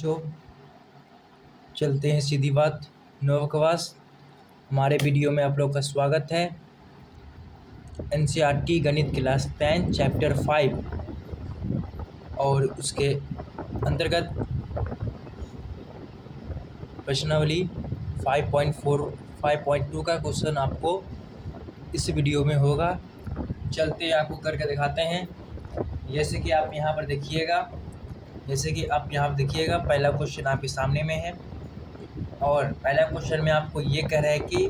बच्चों, चलते हैं सीधी बात, नो बकवास। हमारे वीडियो में आप लोग का स्वागत है। एनसीईआरटी गणित क्लास 10 चैप्टर 5 और उसके अंतर्गत प्रश्नावली 5.4 5.2 का क्वेश्चन आपको इस वीडियो में होगा। चलते आपको करके दिखाते हैं। जैसे कि आप यहाँ पर देखिएगा, पहला क्वेश्चन आपके सामने में है और पहला क्वेश्चन में आपको ये कह रहा है कि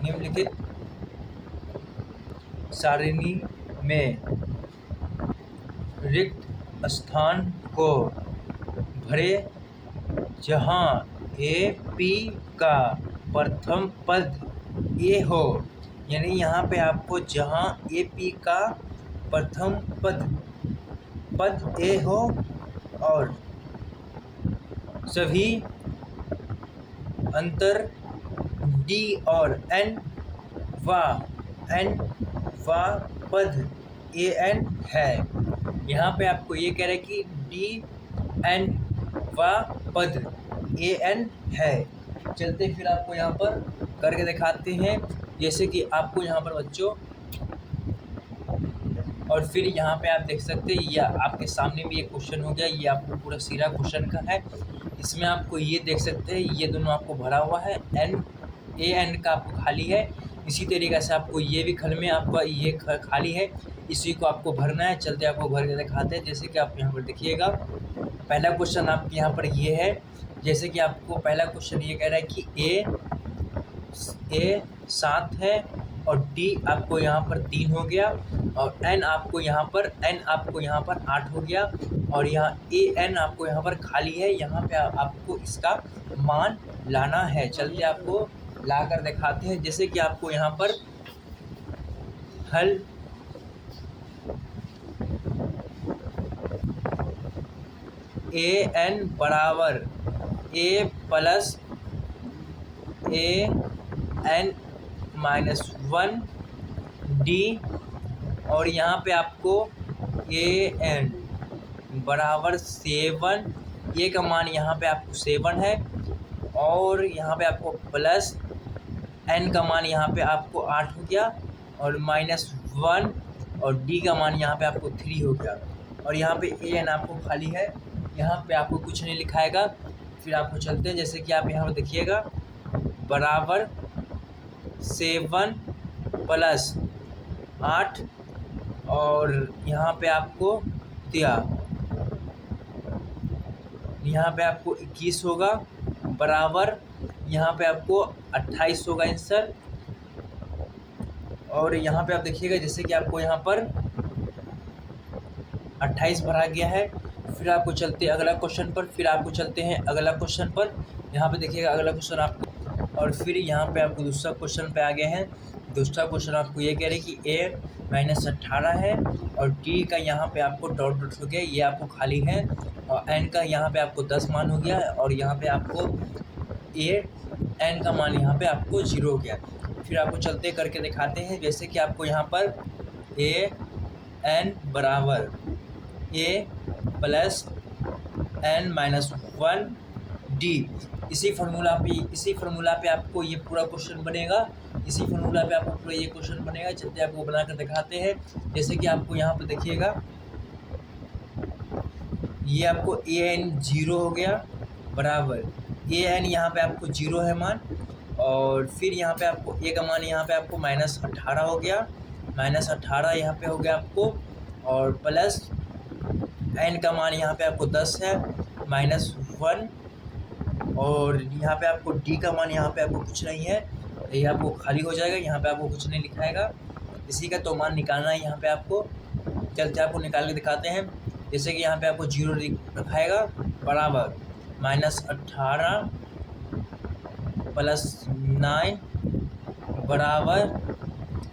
निम्नलिखित सारणी में रिक्त स्थान को भरे जहाँ ए पी का प्रथम पद ए हो। यानी यहाँ पे आपको जहाँ ए पी का प्रथम पद ए हो और सभी अंतर डी और एन व पद ए एन है। यहाँ पे आपको ये कह रहे हैं कि डी एन व पद ए एन है। चलते फिर आपको यहाँ पर करके दिखाते हैं। जैसे कि आपको यहाँ पर बच्चों, और फिर यहाँ पे आप देख सकते हैं, या आपके सामने भी एक क्वेश्चन हो गया। ये आपको पूरा सीधा क्वेश्चन का है। इसमें आपको ये देख सकते हैं, ये दोनों आपको भरा हुआ है, एन ए एन का आपको खाली है। इसी तरीक़े से आपको ये भी खल में आपका ये खाली है, इसी को आपको भरना है। चलते आपको भर के दिखाते हैं। जैसे कि आप यहाँ पर देखिएगा, पहला क्वेश्चन आपके यहाँ पर ये है। जैसे कि आपको पहला क्वेश्चन ये कह रहा है कि ए 7 है और डी आपको यहाँ पर 3 हो गया और एन आपको यहाँ पर 8 हो गया और यहाँ ए एन आपको यहाँ पर खाली है। यहाँ पे आपको इसका मान लाना है। चलिए आपको ला कर दिखाते हैं। जैसे कि आपको यहाँ पर हल ए एन बराबर ए plus A N minus 1 D और यहाँ पे आपको ए एन बराबर 7, ए का मान यहाँ पे आपको 7 है और यहाँ पे आपको प्लस एन का मान यहाँ पे आपको 8 हो गया और माइनस 1 और डी का मान यहाँ पे आपको 3 हो गया और यहाँ पे ए एन आपको खाली है। यहाँ पे आपको कुछ नहीं लिखाएगा। फिर आपको चलते हैं। जैसे कि आप यहाँ पर देखिएगा, बराबर 7 प्लस 8 और यहाँ पे आपको दिया, यहाँ पे आपको 21 होगा, बराबर यहाँ पे आपको 28 होगा आंसर। और यहाँ पे आप देखिएगा, जैसे कि आपको यहाँ पर 28 भरा गया है। फिर आपको चलते हैं अगला क्वेश्चन पर। यहाँ पे देखिएगा अगला क्वेश्चन आपको, और फिर यहाँ पे आपको दूसरा क्वेश्चन पे आ गए हैं। दूसरा क्वेश्चन आपको ये कह रहे हैं कि ए माइनस 18 है और डी का यहाँ पे आपको डॉट हो गया, ये आपको खाली है और एन का यहाँ पे आपको 10 मान हो गया और यहाँ पे आपको ए एन का मान यहाँ पे आपको 0 हो गया। फिर आपको चलते करके दिखाते हैं। जैसे कि आपको यहाँ पर ए एन बराबर ए प्लस एन माइनस 1 डी, इसी फार्मूला पे आपको ये पूरा क्वेश्चन बनेगा। चलते आपको बनाकर दिखाते हैं। जैसे कि आपको यहाँ पर देखिएगा, ये आपको ए एन 0 हो गया, बराबर ए एन यहाँ पे आपको 0 है मान और फिर यहाँ पे आपको ए का मान यहाँ पे आपको माइनस 18 हो गया, यहाँ पे हो गया आपको, और प्लस एन का मान यहाँ पे आपको 10 है, माइनस 1 और यहाँ पे आपको डी का मान यहाँ पे आपको कुछ नहीं है, ये आपको खाली हो जाएगा। यहाँ पे आपको कुछ नहीं लिखाएगा, इसी का तो मान निकालना है यहाँ पे आपको। चलते आपको निकाल के दिखाते हैं। जैसे कि यहाँ पे आपको 0 रखाएगा, बराबर माइनस 18 प्लस 9 बराबर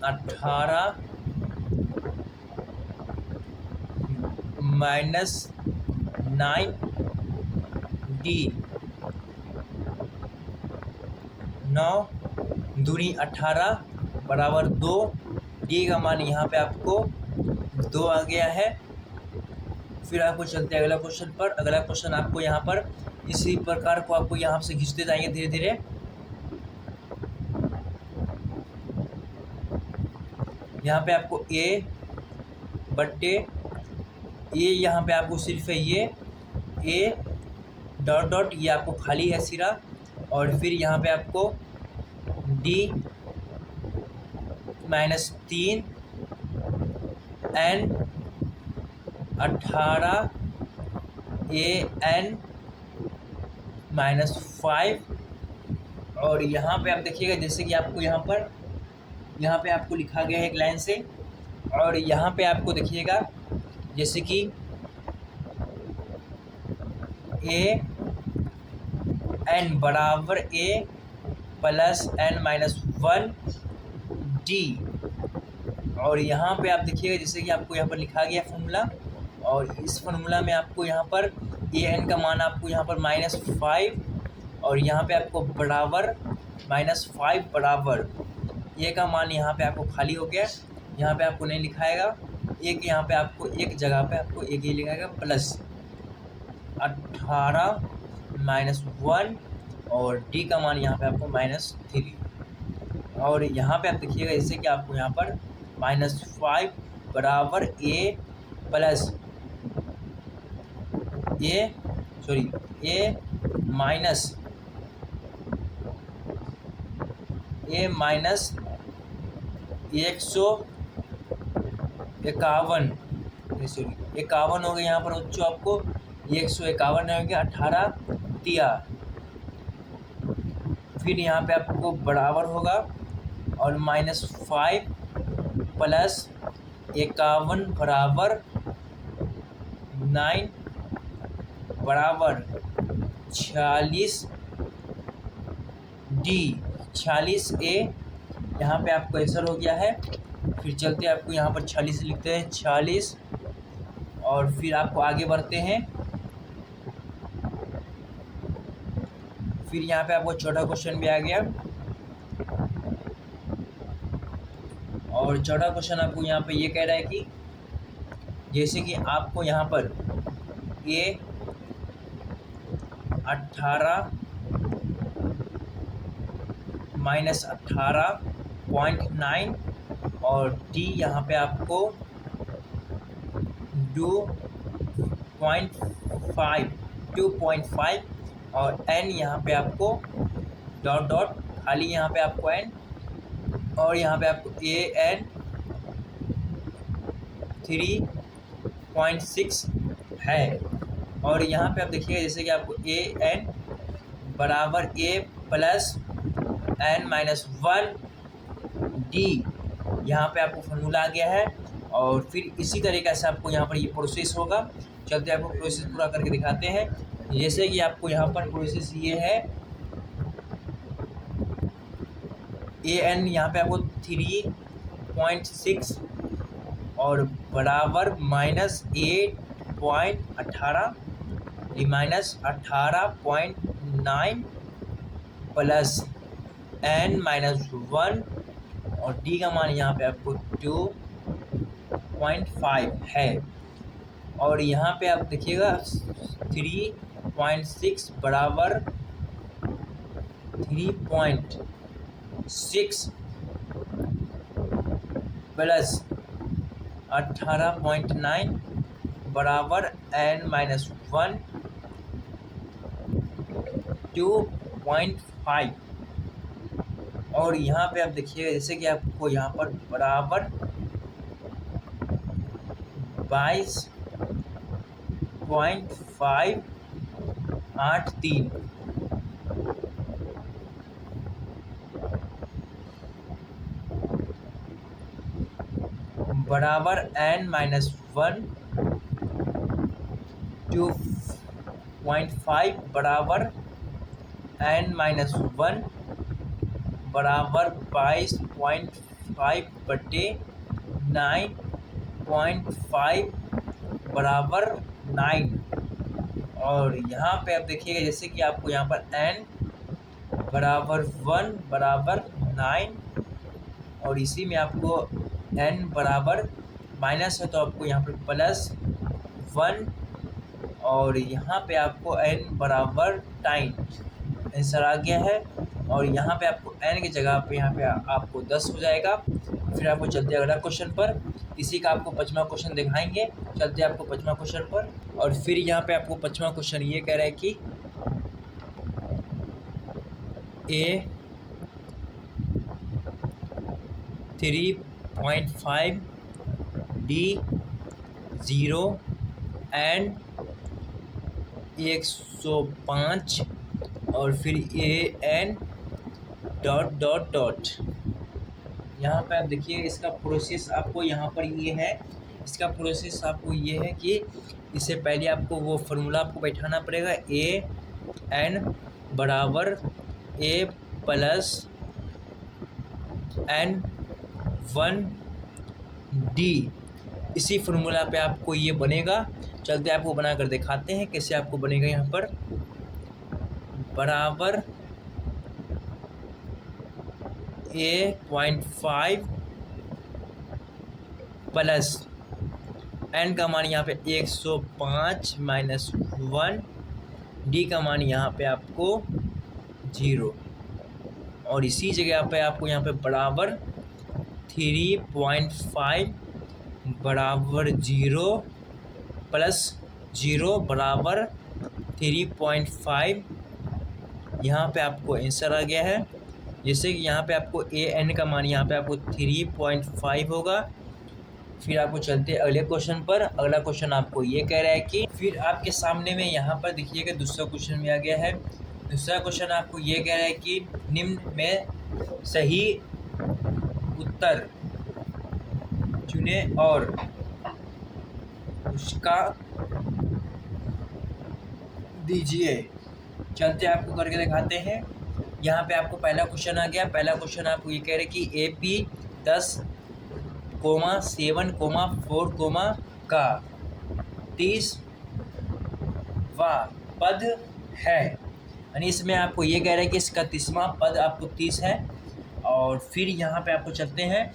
18 माइनस 9 डी, 9 दूनी 18 बराबर 2, डी का मान यहाँ पे आपको 2 आ गया है। फिर आपको चलते हैं अगला क्वेश्चन पर। अगला क्वेश्चन आपको यहाँ पर इसी प्रकार को आपको यहाँ से खींचते जाएंगे धीरे धीरे। यहाँ पे आपको ए बट्टे ए, यहाँ पे आपको सिर्फ है ये ए डॉट डॉट, ये आपको खाली है सिरा, और फिर यहाँ पे आपको डी -3 एन 18 ए एन -5। और यहाँ पे आप देखिएगा जैसे कि आपको यहाँ पे आपको लिखा गया है एक लाइन से, और यहाँ पे आपको देखिएगा जैसे कि ए एन बराबर ए प्लस एन -1 डी। और यहाँ पे आप देखिएगा जैसे कि आपको यहाँ पर लिखा गया फॉर्मूला, और इस फॉर्मूला में आपको यहाँ पर ए एन का मान आपको यहाँ पर -5, और यहाँ पे आपको बराबर -5 बराबर ए का मान यहाँ पे आपको खाली हो गया, यहाँ पे आपको नहीं लिखाएगा एक, यहाँ पे आपको एक जगह पे आपको एक ही लिखाएगा प्लस 18 -1, और डी का मान यहाँ पे आपको -3। और यहाँ पे आप देखिएगा जैसे कि आपको यहाँ पर -5 बराबर ए प्लस ए माइनस 151, सॉरी 51 हो गया यहाँ पर बच्चों, आपको 151 हो गया 18 तिया। फिर यहाँ पे आपको बराबर होगा और -5 प्लस 51 बराबर 9 बराबर 46 डी 46 ए, यहाँ पे आपको आंसर हो गया है। फिर चलते आपको यहाँ पर 46 लिखते हैं 46, और फिर आपको आगे बढ़ते हैं। फिर यहाँ पे आपको छोटा क्वेश्चन भी आ गया, और चौथा क्वेश्चन आपको यहाँ पे ये कह रहा है कि जैसे कि आपको यहाँ पर ए 18 -18.9 और डी यहाँ पे आपको 2.5 और एन यहाँ पे आपको डॉट डॉट खाली यहाँ पे आपको एन, और यहाँ पे आपको ए एन 3.6 है। और यहाँ पे आप देखिएगा जैसे कि आपको ए एन बराबर ए प्लस एन -1 डी, यहाँ पे आपको फॉर्मूला आ गया है। और फिर इसी तरीके से आपको यहाँ पर ये प्रोसेस होगा। चलते आपको प्रोसेस पूरा करके दिखाते हैं। जैसे कि आपको यहाँ पर प्रोसेस ये है, ए एन यहाँ पे आपको 3.6 और बराबर -8.18 -18.9 प्लस एन -1 और डी का मान यहाँ पे आपको 2.5 है। और यहाँ पे आप देखिएगा 3.6 बराबर 3.6 प्लस 18.9 बराबर n -1 2.5। और यहाँ पे आप देखिएगा जैसे कि आपको यहाँ पर बराबर 22.583 बराबर n -1 2.5 बराबर n -1 बराबर 22.5/9.5 बराबर 9। और यहाँ पे आप देखिएगा जैसे कि आपको यहाँ पर n बराबर 1 बराबर 9, और इसी में आपको n बराबर माइनस है तो आपको यहाँ पर +1 और यहाँ पे आपको n बराबर टाइम आंसर आ गया है। और यहाँ पे आपको n की जगह पे यहाँ पे आपको 10 हो जाएगा। फिर आपको चलते अगला क्वेश्चन पर, इसी का आपको 5वां क्वेश्चन दिखाएंगे। चलते आपको 5वां क्वेश्चन पर। और फिर यहाँ पे आपको 5वां क्वेश्चन ये कह रहा है कि a 3.5 d 0 एंड 105 और फिर an डॉट डॉट डॉट। यहाँ पे आप देखिए इसका प्रोसेस आपको यहाँ पर ये है, इसका प्रोसेस आपको ये है कि इससे पहले आपको वो फार्मूला आपको बैठाना पड़ेगा। an बराबर a प्लस n 1d, इसी फार्मूला पे आपको ये बनेगा। चलते आपको बना कर दिखाते हैं कैसे आपको बनेगा। यहाँ पर बराबर a.5 प्लस n का मान यहाँ पे 105 माइनस 1, d का मान यहाँ पे आपको 0, और इसी जगह पे आपको यहाँ पे बराबर 3.5 बराबर 0 प्लस 0 बराबर 3.5, यहाँ पे आपको आंसर आ गया है। जैसे कि यहाँ पे आपको an का मान यहाँ पे आपको 3.5 होगा। फिर आपको चलते अगले क्वेश्चन पर। अगला क्वेश्चन आपको ये कह रहा है कि फिर आपके सामने में यहाँ पर देखिएगा दूसरा क्वेश्चन में आ गया है। दूसरा क्वेश्चन आपको ये कह रहा है कि निम्न में सही उत्तर चुने और उसका दीजिए। चलते आपको करके दिखाते हैं। यहाँ पे आपको पहला क्वेश्चन आ गया। पहला क्वेश्चन आपको ये कह रहे कि AP 10,7,4, का 30वां पद है, यानी इसमें आपको ये कह रहे हैं कि इसका 30वां पद आपको 30 है। और फिर यहाँ पे आपको चलते हैं,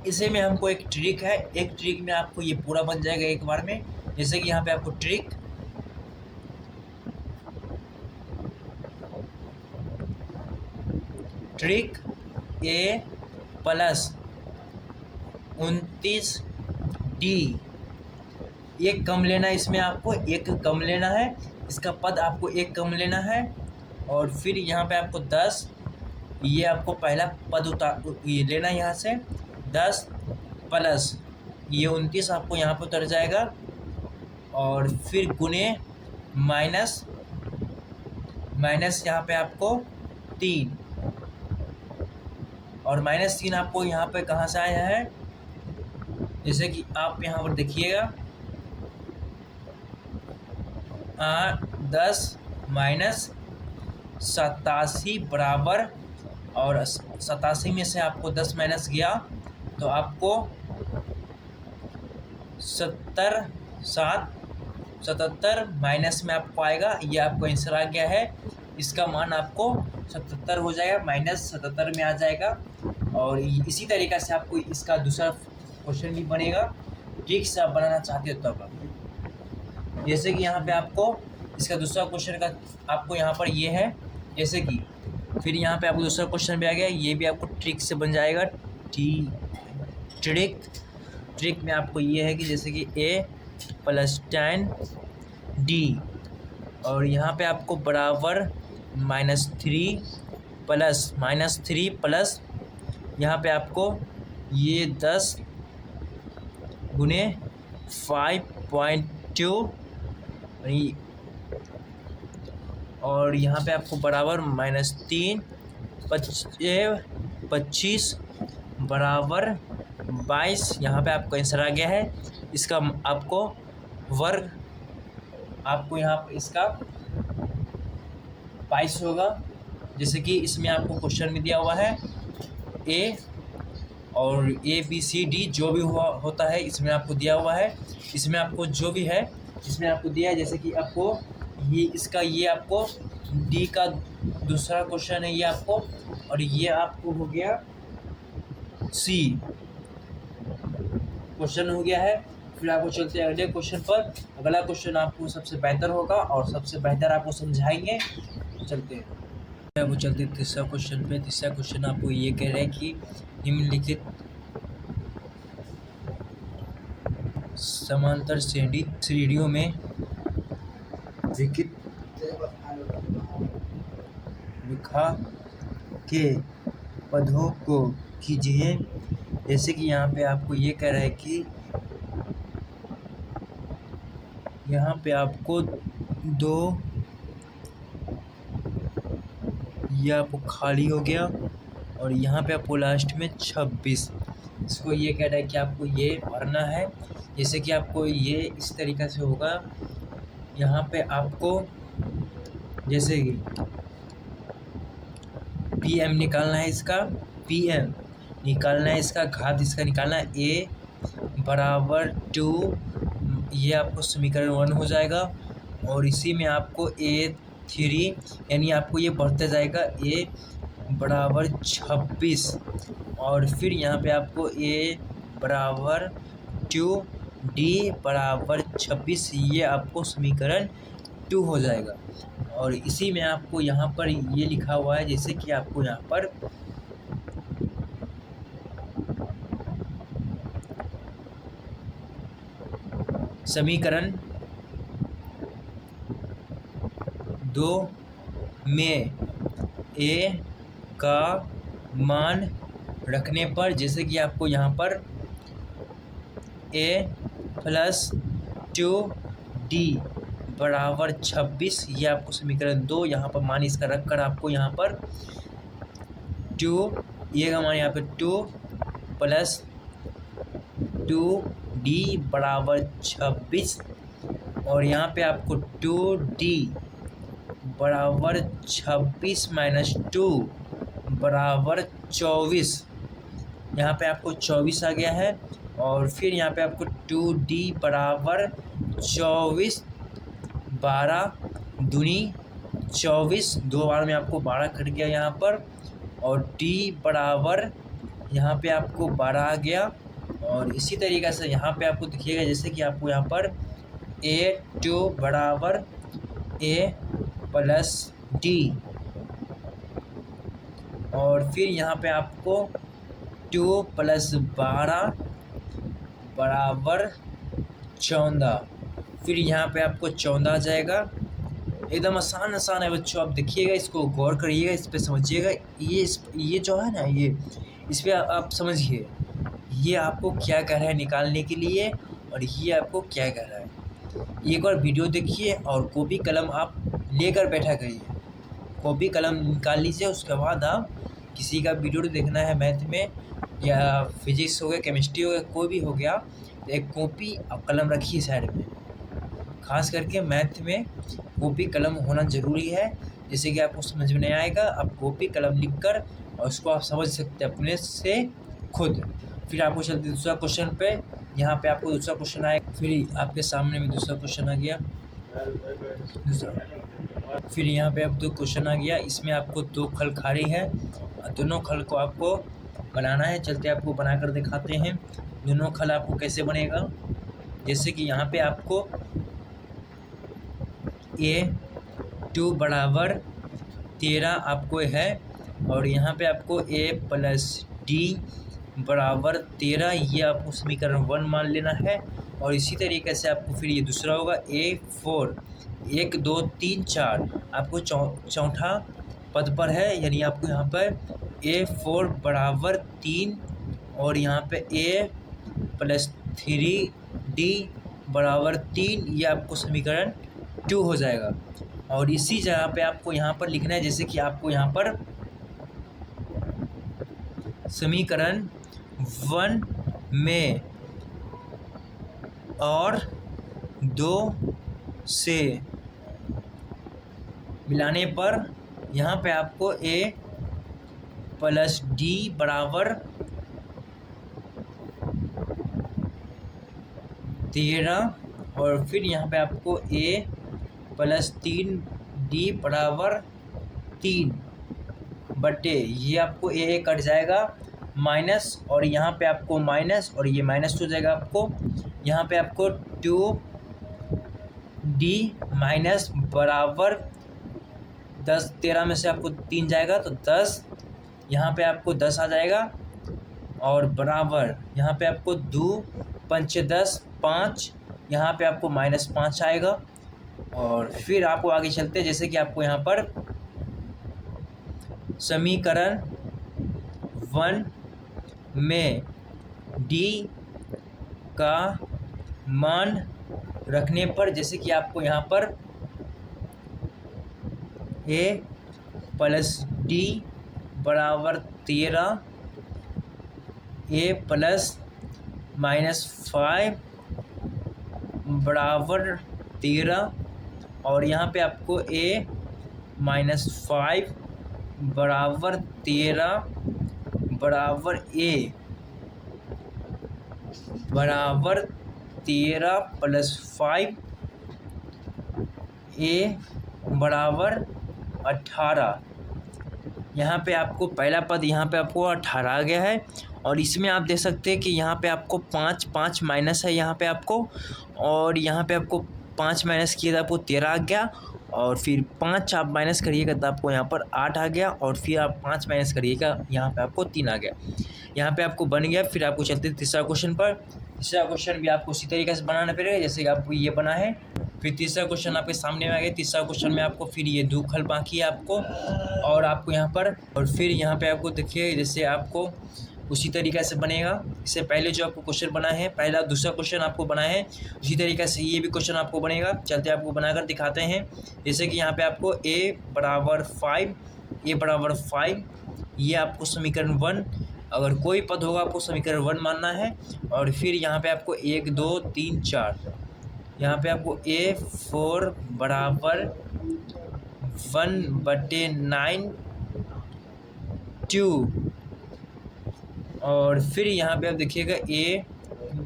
इसे में हमको एक ट्रिक है, एक ट्रिक में आपको ये पूरा बन जाएगा एक बार में। जैसे कि यहाँ पे आपको ट्रिक a प्लस 29d, एक कम लेना है, इसमें आपको एक कम लेना है, इसका पद आपको एक कम लेना है। और फिर यहाँ पे आपको 10, ये आपको पहला पद ये लेना है यहाँ से 10 प्लस ये 29 आपको यहाँ पर उतर जाएगा। और फिर गुने माइनस यहाँ पे आपको 3, और -3 आपको यहाँ पे कहाँ से आया है, जैसे कि आप यहाँ पर देखिएगा 10 माइनस 87 बराबर, और 87 में से आपको 10 माइनस गया तो आपको 77 माइनस में आपको आएगा। ये आपको आंसर आ गया है। इसका मान आपको 77 हो जाएगा, -77 में आ जाएगा। और इसी तरीक़ा से आपको इसका दूसरा क्वेश्चन भी बनेगा, ठीक से आप बनाना चाहते हो तब। जैसे कि यहाँ पे आपको इसका दूसरा क्वेश्चन का आपको यहाँ पर ये है, जैसे कि फिर यहाँ पे आपको दूसरा क्वेश्चन भी आ गया, ये भी आपको ट्रिक से बन जाएगा। ट्रिक में आपको ये है कि जैसे कि a प्लस 10d, और यहाँ पे आपको बराबर -3 प्लस यहाँ पे आपको ये 10 गुने 5.2, और यहाँ पे आपको बराबर -3 25 बराबर 22, यहाँ पे आपको आंसर आ गया है। इसका आपको वर्ग आपको यहाँ पर इसका 22 होगा। जैसे कि इसमें आपको क्वेश्चन में दिया हुआ है A और ABCD जो भी होता है इसमें आपको दिया हुआ है। इसमें आपको जो भी है इसमें आपको दिया है, जैसे कि आपको ये आपको D का दूसरा क्वेश्चन है ये आपको, और ये आपको हो गया C क्वेश्चन हो गया है। फिर आपको चलते हैं अगले क्वेश्चन पर। अगला क्वेश्चन आपको सबसे बेहतर होगा और सबसे बेहतर आपको समझाएंगे। चलते हैं आपको चलते तीसरा क्वेश्चन पे। तीसरा क्वेश्चन आपको ये कह रहा है कि निम्नलिखित समांतर श्रेणियों में विकसित रेखा के पदों को कीजिए। जैसे कि यहाँ पे आपको ये कह रहा है कि यहाँ पे आपको दो, ये आपको खाली हो गया और यहाँ पे आपको लास्ट में 26। इसको ये कह रहा है कि आपको ये भरना है। जैसे कि आपको ये इस तरीक़े से होगा। यहाँ पे आपको जैसे कि PM निकालना है, इसका PM निकालना है, इसका घात इसका निकालना है A बराबर 2, ये आपको समीकरण 1 हो जाएगा। और इसी में आपको A3 यानी आपको ये बढ़ते जाएगा A बराबर 26 और फिर यहाँ पे आपको A बराबर 2 D बराबर 26, ये आपको समीकरण 2 हो जाएगा। और इसी में आपको यहाँ पर ये लिखा हुआ है, जैसे कि आपको यहाँ पर समीकरण 2 में A का मान रखने पर, जैसे कि आपको यहाँ पर A प्लस 2D बराबर 26, ये आपको समीकरण 2 यहाँ पर मान इसका रख कर आपको यहाँ पर 2 ये का मान यहाँ पर 2 प्लस 2D बराबर 26 और यहाँ पे आपको 2D बराबर 26 माइनस 2 बराबर 24, यहाँ पे आपको 24 आ गया है। और फिर यहाँ पे आपको 2D बराबर 24, 12 दूनी 24, 2 बार में आपको 12 कट गया यहाँ पर। और D बराबर यहाँ पे आपको 12 आ गया। और इसी तरीक़े से यहाँ पे आपको दिखिएगा, जैसे कि आपको यहाँ पर A2 बराबर A प्लस D और फिर यहाँ पे आपको 2 प्लस 12 बराबर 14, फिर यहाँ पे आपको 14 आ जाएगा। एकदम आसान है बच्चों, आप देखिएगा, इसको गौर करिएगा, इस पर समझिएगा। ये जो है ना, ये इस पर आप समझिए ये आपको क्या कह रहा है निकालने के लिए और ये आपको क्या कह रहा है। एक बार वीडियो देखिए और कॉपी कलम आप लेकर बैठा करिए, कॉपी कलम निकाल लीजिए। उसके बाद आप किसी का वीडियो देखना है मैथ में या फिजिक्स हो गया, केमिस्ट्री हो गया, कोई भी हो गया, तो एक कॉपी और कलम रखिए साइड में। खास करके मैथ में कॉपी कलम होना ज़रूरी है। जैसे कि आपको समझ में नहीं आएगा, आप कॉपी कलम लिख कर और उसको आप समझ सकते हैं अपने से खुद। फिर आपको चलते दूसरा क्वेश्चन पे। यहाँ पे आपको दूसरा क्वेश्चन आएगा, फिर आपके सामने में दूसरा क्वेश्चन आ गया दूसरा। फिर यहाँ पे अब 2 क्वेश्चन आ गया, इसमें आपको 2 खल खाली है, दोनों खल को आपको बनाना है। चलते आपको बनाकर दिखाते हैं दोनों खल आपको कैसे बनेगा। जैसे कि यहाँ पे आपको A2 बराबर 13 आपको है और यहाँ पे आपको A प्लस D बराबर 13, ये आपको समीकरण 1 मान लेना है। और इसी तरीके से आपको फिर ये दूसरा होगा A4, 1 2 3 4 आपको चौथा पद पर है, यानी आपको यहाँ पर A4 बराबर 3 और यहाँ पे A प्लस 3D बराबर 3, ये आपको समीकरण 2 हो जाएगा। और इसी जगह पे आपको यहाँ पर लिखना है, जैसे कि आपको यहाँ पर समीकरण 1 में और 2 से मिलाने पर यहाँ पे आपको A प्लस D बराबर 13 और फिर यहाँ पे आपको A प्लस 3D बराबर 3 बटे, ये आपको A कट जाएगा माइनस और यहाँ पे आपको माइनस और ये माइनस हो जाएगा आपको। यहाँ पे आपको 2D माइनस बराबर 10, 13 में से आपको 3 जाएगा तो 10, यहाँ पे आपको 10 आ जाएगा और बराबर यहाँ पे आपको 2 पंचे 10, 5, यहाँ पे आपको -5 आएगा। और फिर आपको आगे चलते हैं, जैसे कि आपको यहाँ पर समीकरण 1 में D का मान रखने पर, जैसे कि आपको यहाँ पर A प्लस D बराबर 13, A प्लस -5 बराबर 13 और यहाँ पे आपको A -5 बराबर 13 बराबर A बराबर 13 प्लस 5 A बराबर 18। यहाँ पे आपको पहला पद यहाँ पे आपको 18 आ गया है और इसमें आप देख सकते हैं कि यहाँ पे आपको 5 माइनस है यहाँ पे आपको, और यहाँ पे आपको 5 माइनस किए तो आपको 13 आ गया और फिर 5 आप माइनस करिएगा तो आपको यहाँ पर 8 आ गया और फिर आप 5 माइनस करिएगा यहाँ पे आपको 3 आ गया। यहाँ पे आपको बन गया। फिर आपको चलते हैं तीसरा क्वेश्चन पर। तीसरा क्वेश्चन भी आपको उसी तरीके से बनाना पड़ेगा जैसे कि आपको ये बना है। फिर तीसरा क्वेश्चन आपके सामने में आ गया। तीसरा क्वेश्चन में आपको फिर ये 2 खल बाकी है आपको, और आपको यहाँ पर, और फिर यहाँ पे आपको देखिए जैसे आपको उसी तरीक़े से बनेगा। इससे पहले जो आपको क्वेश्चन बना है, पहला दूसरा क्वेश्चन आपको बना है, उसी तरीक़े से ये भी क्वेश्चन आपको बनेगा। चलते आपको बनाकर दिखाते हैं। जैसे कि यहाँ पे आपको a बराबर 5, ये आपको समीकरण 1, अगर कोई पद होगा आपको समीकरण 1 मानना है। और फिर यहाँ पे आपको 1 2 3 4, यहाँ पे आपको A4 बराबर 1/9 2, और फिर यहाँ पे आप देखिएगा A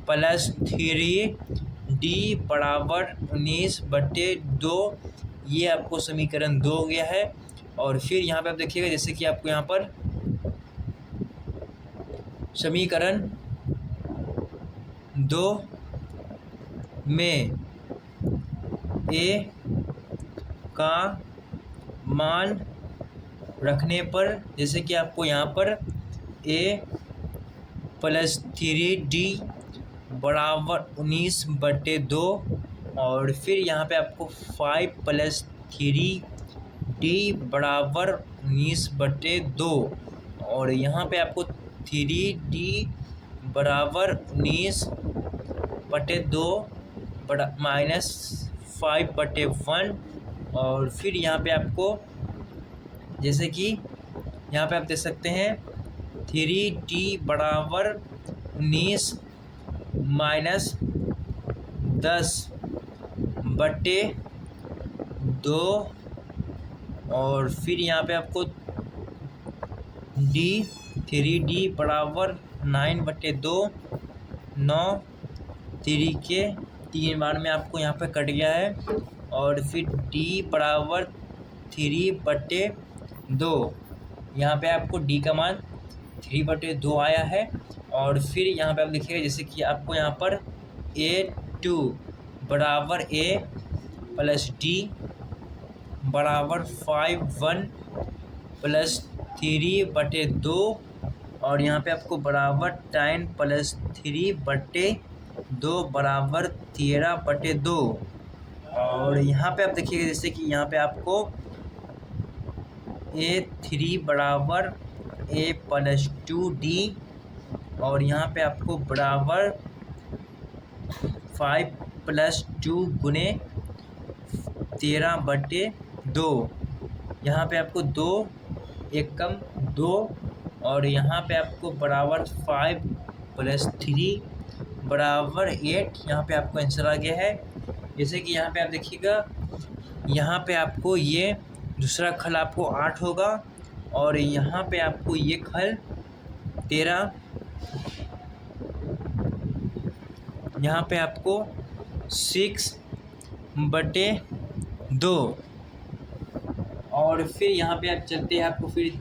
प्लस 3D बराबर 19/2, ये आपको समीकरण 2 हो गया है। और फिर यहाँ पे आप देखिएगा जैसे कि आपको यहाँ पर समीकरण 2 में A का मान रखने पर, जैसे कि आपको यहाँ पर A प्लस 3D बराबर 19/2, और फिर यहाँ पे आपको 5 प्लस 3D बराबर 19/2, और यहाँ पे आपको 3D बराबर 19/2 -5/1, और फिर यहाँ पे आपको जैसे कि यहाँ पे आप देख सकते हैं 3D बराबर 19 -10/2, और फिर यहाँ पे आपको 3D बराबर 9/2, 9 3 के 3 बार में आपको यहाँ पे कट गया है, और फिर D बराबर 3/2, यहाँ पे आपको D का मान 3/2 आया है। और फिर यहाँ पे आप देखिएगा जैसे कि आपको यहाँ पर A2 बराबर A प्लस D बराबर 5/1 प्लस 3/2, और यहाँ पे आपको बराबर 10 प्लस 3/2 बराबर 13/2, और यहाँ पे आप देखिएगा जैसे कि यहाँ पे आपको A3 बराबर A प्लस 2D, और यहाँ पे आपको बराबर 5 प्लस 2 गुने 13/2, यहाँ पे आपको 2 एकम 2, और यहाँ पे आपको बराबर 5 प्लस 3 बराबर 8, यहाँ पे आपको आंसर आ गया है। जैसे कि यहाँ पे आप देखिएगा, यहाँ पे आपको ये दूसरा खल आपको 8 होगा, और यहाँ पे आपको ये खल 13, यहाँ पे आपको 6/2, और फिर यहाँ पे आप चलते हैं आपको फिर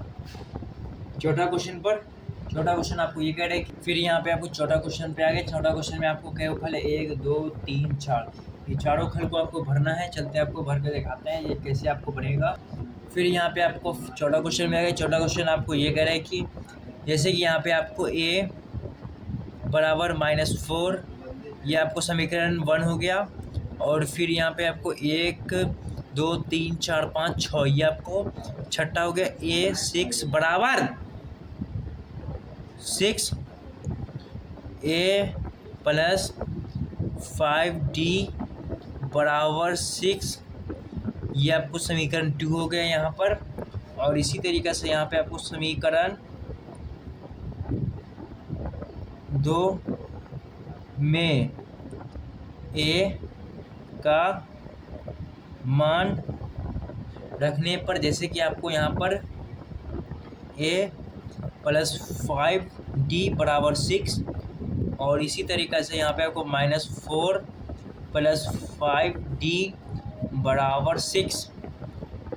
चौथा क्वेश्चन पर। छोटा क्वेश्चन आपको ये कह रहे हैं कि फिर यहाँ पे आपको छोटा क्वेश्चन पे आ गए। छोटा क्वेश्चन में आपको क्या खल है, 1 2 3 4, ये चारों खल को आपको भरना है। चलते हैं आपको भर के दिखाते हैं ये कैसे आपको बनेगा। फिर यहाँ पे आपको छोटा क्वेश्चन में आ गए। छोटा क्वेश्चन आपको ये कह रहा है कि जैसे कि यहाँ पे आपको a बराबर -4, ये आपको समीकरण 1 हो गया। और फिर यहाँ पे आपको 1 2 3 4 5 6, ये आपको छठा हो गया। a6 बराबर 6 a प्लस 5d बराबर 6, ये आपको समीकरण 2 हो गया यहाँ पर। और इसी तरीक़े से यहाँ पे आपको समीकरण 2 में a का मान रखने पर जैसे कि आपको यहाँ पर a प्लस 5d बराबर 6, और इसी तरीक़े से यहाँ पे आपको -4 प्लस 5d बराबर 6,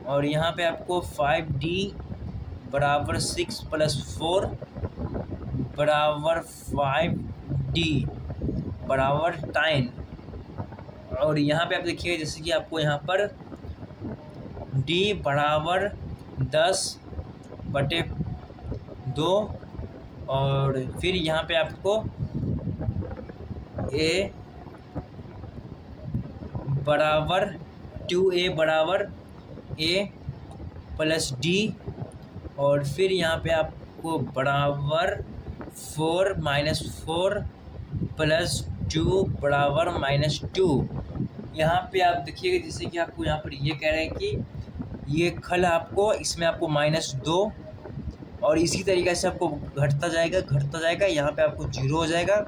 और यहाँ पे आपको 5d बराबर 6 प्लस 4 बराबर 5d बराबर 10। और यहाँ पे आप देखिए जैसे कि आपको यहाँ पर d बराबर 10/2, और फिर यहाँ पे आपको a बराबर 2a बराबर a प्लस d, और फिर यहाँ पे आपको बराबर 4 -4 प्लस 2 बराबर -2। यहाँ पे आप देखिएगा जैसे कि आपको यहाँ पर ये कह रहे हैं कि ये खल आपको इसमें आपको -2, और इसी तरीक़े से आपको घटता जाएगा। यहाँ पे आपको 0 हो जाएगा,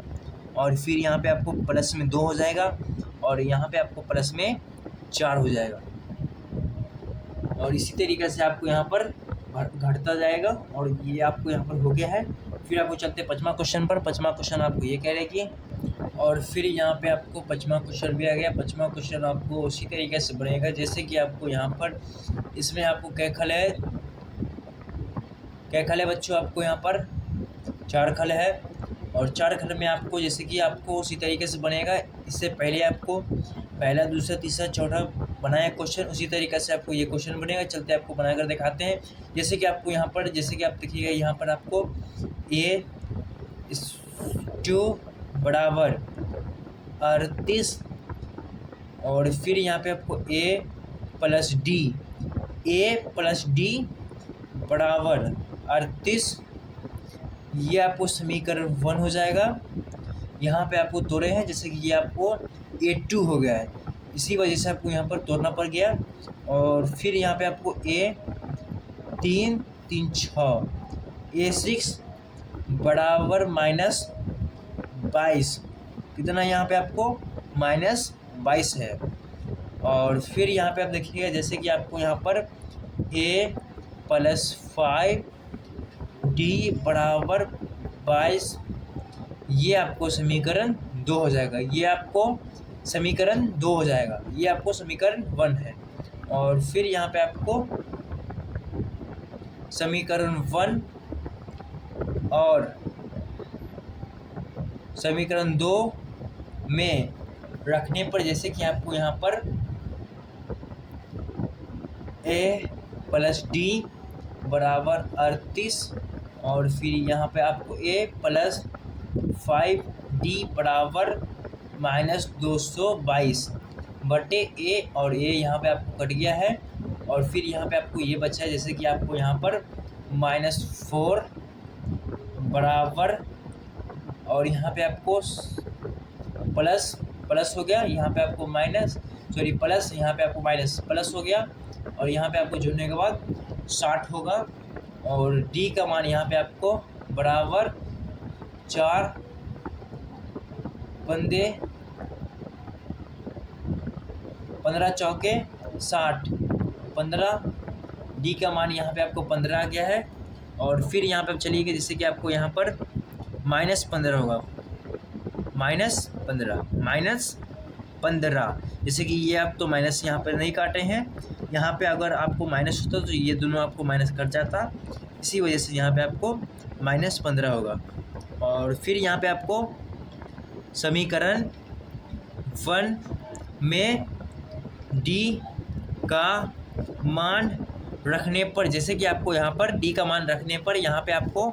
और फिर यहाँ पे आपको प्लस में 2 हो जाएगा, और यहाँ पे आपको प्लस में 4 हो जाएगा, और इसी तरीक़े से आपको यहाँ पर घटता जाएगा। और ये आपको यहाँ पर हो गया है। फिर आपको चलते हैं 5वां क्वेश्चन पर। 5वां क्वेश्चन आपको ये कह रहे हैं कि, और फिर यहाँ पे आपको 5वां क्वेश्चन भी आ गया। 5वां क्वेश्चन आपको उसी तरीके से बनेगा जैसे कि आपको यहाँ पर इसमें आपको क्या खल है बच्चों, आपको यहाँ पर 4 खल है, और 4 खल में आपको जैसे कि आपको उसी तरीके से बनेगा। इससे पहले आपको पहला दूसरा तीसरा चौथा बनाया क्वेश्चन, उसी तरीके से आपको ये क्वेश्चन बनेगा। चलते आपको बनाकर दिखाते हैं। जैसे कि आपको यहाँ पर जैसे कि आप देखिएगा यहाँ पर आपको a2 बराबर 38, और फिर यहाँ पे आपको a प्लस d बराबर 38, ये आपको समीकरण 1 हो जाएगा। यहाँ पे आपको तोड़े हैं जैसे कि ये आपको a2 हो गया है, इसी वजह से आपको यहाँ पर तोड़ना पड़ गया। और फिर यहाँ पे आपको a3 3 6 a6 बराबर -22, कितना यहाँ पे आपको -22 है। और फिर यहाँ पे आप देखिएगा जैसे कि आपको यहाँ पर a प्लस 5d बराबर 22, ये आपको समीकरण 2 हो जाएगा। ये आपको समीकरण 2 हो जाएगा, ये आपको समीकरण 1 है। और फिर यहाँ पे आपको समीकरण 1 और समीकरण 2 में रखने पर जैसे कि आपको यहाँ पर a प्लस d बराबर 38, और फिर यहाँ पे आपको a प्लस 5d बराबर -222 बटे a, और a यहाँ पे आपको कट गया है। और फिर यहाँ पे आपको ये बचा है जैसे कि आपको यहाँ पर -4 बराबर, और यहाँ पे आपको प्लस हो गया, यहाँ पे आपको प्लस, यहाँ पे आपको प्लस हो गया, और यहाँ पे आपको जोड़ने के बाद 60 होगा। और d का मान यहाँ पे आपको बराबर 4 पंदे 15 चौके 60, 15, d का मान यहाँ पे आपको 15 आ गया है। और फिर यहाँ पे आप चलिएगा जैसे कि आपको यहाँ पर -15 होगा, -15, जैसे कि ये आप तो माइनस यहाँ पर नहीं काटे हैं। यहाँ पे अगर आपको माइनस होता तो ये दोनों आपको माइनस कट जाता, इसी वजह से यहाँ पे आपको -15 होगा। और फिर यहाँ पे आपको समीकरण 1 में d का मान रखने पर, जैसे कि आपको यहाँ पर d का मान रखने पर यहाँ पे आपको,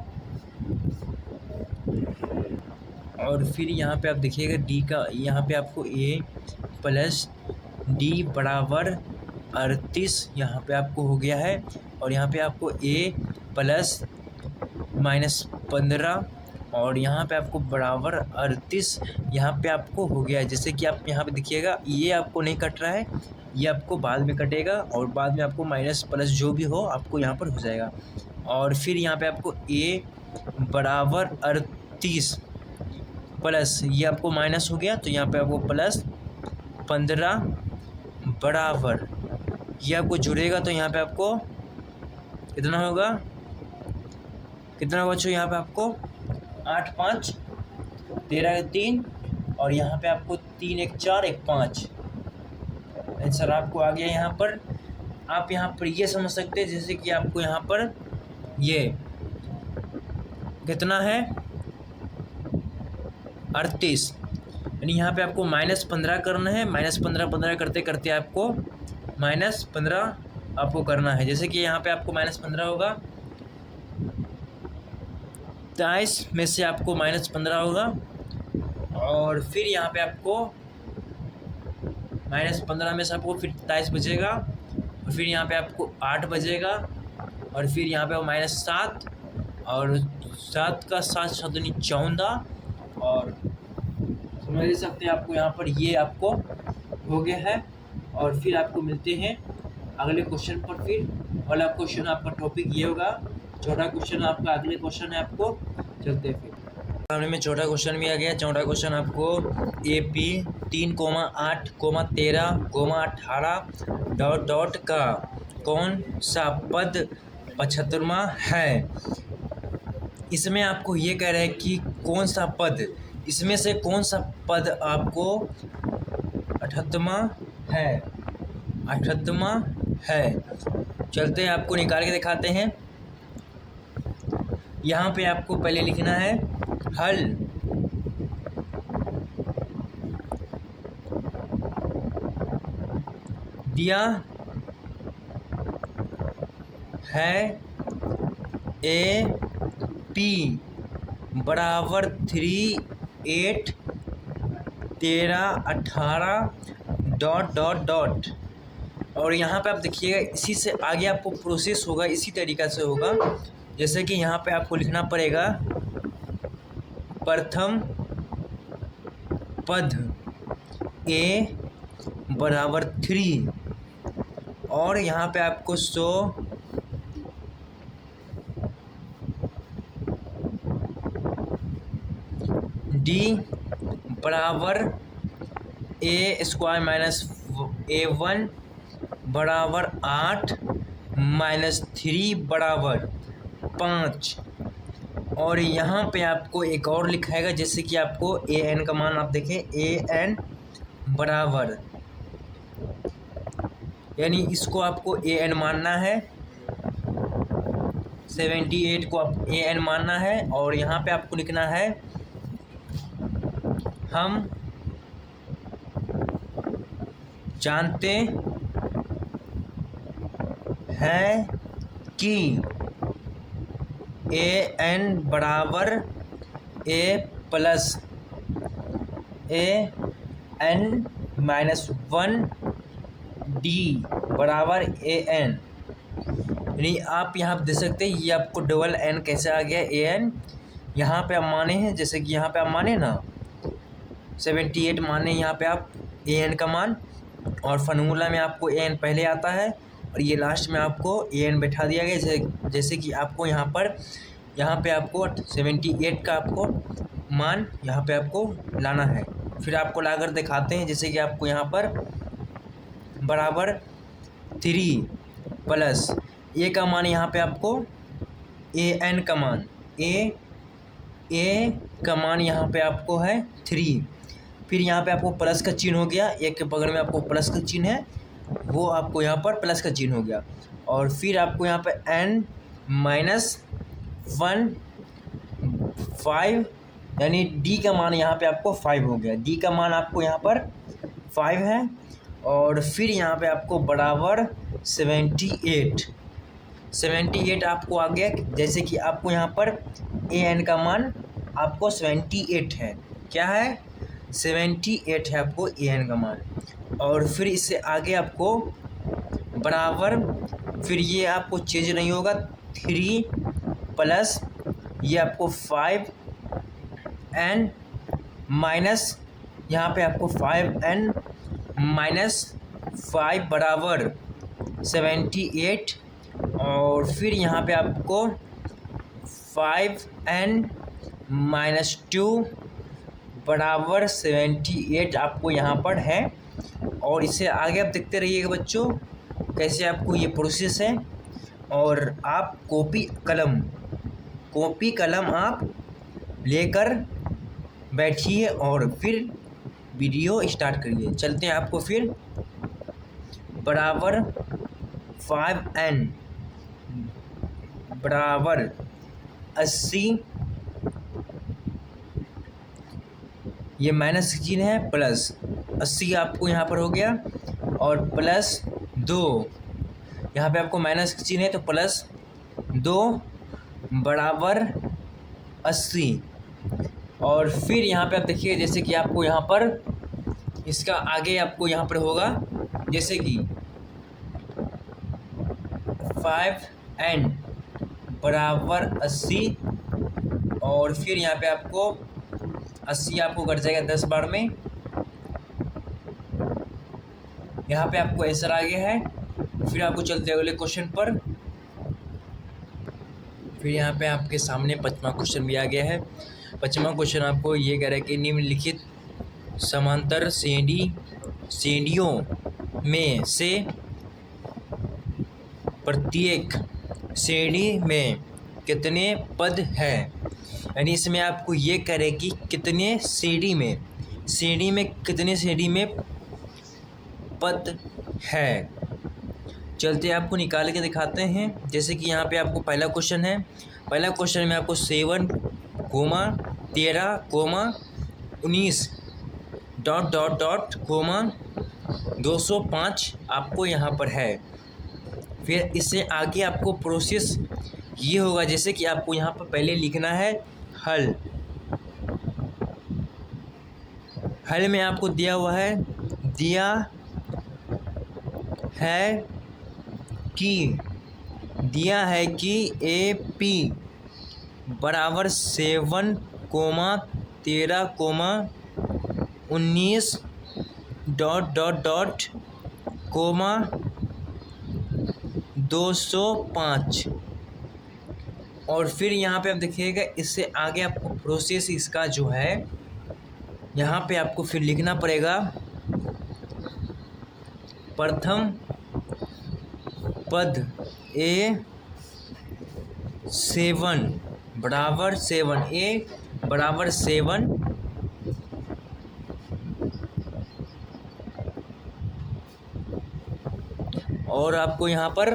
और फिर यहाँ पे आप देखिएगा d का, यहाँ पे आपको a प्लस d बराबर 38 यहाँ पे आपको हो गया है। और यहाँ पे आपको a प्लस -15 और यहाँ पे आपको बराबर 38 यहाँ पे आपको हो गया है। जैसे कि आप यहाँ पे देखिएगा, ये आपको नहीं कट रहा है, ये आपको बाद में कटेगा और बाद में आपको माइनस प्लस जो भी हो आपको यहाँ पर हो जाएगा। और फिर यहाँ पे आपको a बराबर 38 प्लस ये आपको माइनस हो गया, तो यहाँ पे आपको प्लस 15 बराबर ये आपको जुड़ेगा, तो यहाँ पे आपको कितना होगा, कितना होगा बच्चों, यहाँ पे आपको 8 5 13 3 और यहाँ पे आपको 3 1 4 1 5 आंसर आपको आ गया। यहाँ पर आप यहाँ पर ये समझ सकते हैं, जैसे कि आपको यहाँ पर ये कितना है 38, यानी यहाँ पे आपको -15 करना है। -15 करते करते आपको -15 आपको करना है। जैसे कि यहाँ पे आपको -15 होगा, 23 में से आपको -15 होगा और फिर यहाँ पे आपको -15 में से आपको फिर 27 बचेगा और फिर यहाँ पे आपको 8 बचेगा और फिर यहाँ पे -7 और 7 का 7 7 14 और समझ सकते हैं आपको यहाँ पर ये आपको हो गया है। और फिर आपको मिलते हैं अगले क्वेश्चन पर। फिर अगला क्वेश्चन आपका टॉपिक ये होगा, चौथा क्वेश्चन आपका अगले क्वेश्चन है, आपको चलते हैं फिर सामने में चौथा क्वेश्चन भी आ गया। चौथा क्वेश्चन आपको AP 3,8,13,18 का कौन सा पद 75वां है। इसमें आपको ये कह रहे हैं कि कौन सा पद, इसमें से कौन सा पद आपको 78वां है, 78वां है। चलते हैं आपको निकाल के दिखाते हैं। यहाँ पे आपको पहले लिखना है हल, दिया है AP बराबर 3 8 13 18 ... और यहाँ पे आप देखिएगा, इसी से आगे आपको प्रोसेस होगा, इसी तरीक़ा से होगा। जैसे कि यहाँ पे आपको लिखना पड़ेगा प्रथम पद A बराबर 3 और यहाँ पे आपको 100 D बराबर A² - A1 बराबर 8 -3 बराबर 5। और यहाँ पे आपको एक और लिखाएगा, जैसे कि आपको AN का मान आप देखें, AN बराबर, यानी इसको आपको AN मानना है, 78 को आप AN मानना है। और यहाँ पे आपको लिखना है हम जानते हैं कि AN बराबर A प्लस AN -1 D बराबर AN। यानी आप यहाँ पे देख सकते हैं, ये आपको डबल N कैसे आ गया AN। यहाँ पे आप माने हैं, जैसे कि यहाँ पे आप माने ना 78 माने यहाँ पे आप AN का मान, और फार्मूला में आपको AN पहले आता है और ये लास्ट में आपको AN बैठा दिया गया। जैसे कि आपको यहाँ पे आपको 78 का आपको मान यहाँ पे आपको लाना है। फिर आपको लाकर दिखाते हैं, जैसे कि आपको यहाँ पर बराबर 3 प्लस A का मान, यहाँ पे आपको AN का मान, A का मान यहाँ पे आपको है 3। फिर यहाँ पे आपको प्लस का चिन्ह हो गया, एक के बगल में आपको प्लस का चिन्ह है, वो आपको यहाँ पर प्लस का चिन्ह हो गया। और फिर आपको यहाँ पे N 5 यानी डी का मान यहाँ पे आपको 5 हो गया। डी का मान आपको यहाँ पर 5 है। और फिर यहाँ पे आपको बराबर 78 आपको आ गया। जैसे कि आपको यहाँ पर ए एन का मान आपको 78 है। क्या है? 78 है आपको ए एन का मान। और फिर इससे आगे आपको बराबर, फिर ये आपको चेंज नहीं होगा, 3 प्लस ये आपको 5n माइनस यहाँ पे आपको 5n माइनस 5 बराबर 78। और फिर यहाँ पे आपको 5n माइनस 2 बराबर 78 आपको यहाँ पर है। और इससे आगे आप देखते रहिएगा बच्चों कैसे आपको ये प्रोसेस है। और आप कॉपी कलम आप लेकर बैठिए और फिर वीडियो स्टार्ट करिए। चलते हैं आपको फिर बराबर 5n बराबर 80, ये माइनस 16 है, प्लस 80 आपको यहाँ पर हो गया। और प्लस 2 यहाँ पे आपको माइनस 16 है तो प्लस 2 बराबर 80। और फिर यहाँ पे आप देखिए जैसे कि आपको यहाँ पर इसका आगे आपको यहाँ पर होगा जैसे कि 5n बराबर 80। और फिर यहाँ पे आपको 80 आपको कट जाएगा 10 बार में। यहाँ पे आपको आंसर आ गया है। फिर आपको चलते अगले क्वेश्चन पर। फिर यहाँ पे आपके सामने 5वां क्वेश्चन भी आ गया है। 5वां क्वेश्चन आपको ये कह रहा है कि निम्नलिखित समांतर श्रेणियों में से प्रत्येक श्रेणी में कितने पद हैं। यानी इसमें आपको ये कह रहे कि कितने श्रेणी में कितने श्रेणी में पद है। चलते आपको निकाल के दिखाते हैं। जैसे कि यहाँ पे आपको पहला क्वेश्चन है। पहला क्वेश्चन में आपको 7, 13, 19 ... 205 आपको यहाँ पर है। फिर इससे आगे आपको प्रोसेस ये होगा जैसे कि आपको यहाँ पर पहले लिखना है हल में आपको दिया है कि AP बराबर 7, 13, 19 ... 205। और फिर यहाँ पे आप देखिएगा इससे आगे आपको प्रोसेस इसका जो है यहाँ पे आपको फिर लिखना पड़ेगा प्रथम पद A7 बराबर 7, A बराबर 7 और आपको यहाँ पर,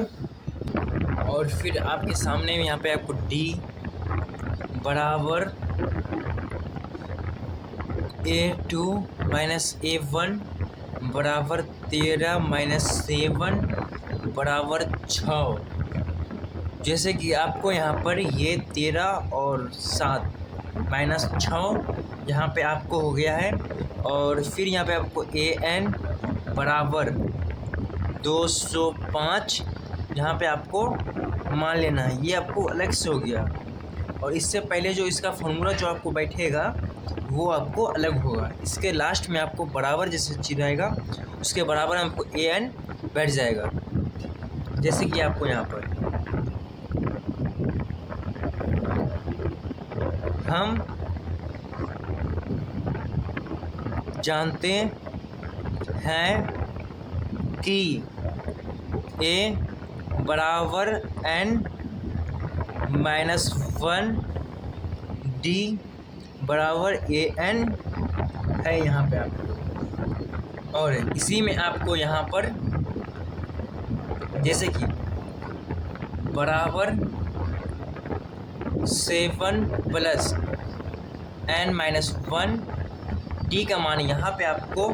और फिर आपके सामने में यहाँ पे आपको D बराबर A2 माइनस A1 बराबर 13 माइनस 7 बराबर 6। जैसे कि आपको यहाँ पर ये 13 और 7 माइनस 6 यहाँ पे आपको हो गया है। और फिर यहाँ पे आपको AN बराबर 205 यहाँ पे आपको मान लेना है। ये आपको अलग से हो गया। और इससे पहले जो इसका फॉर्मूला जो आपको बैठेगा वो आपको अलग होगा। इसके लास्ट में आपको बराबर जैसे चीज आएगा उसके बराबर आपको AN बैठ जाएगा। जैसे कि आपको यहाँ पर हम जानते हैं कि A बराबर N माइनस 1 D बराबर AN है यहाँ पे आपको। और इसी में आपको यहाँ पर जैसे कि बराबर 7 प्लस n-1। डी का मान यहाँ पे आपको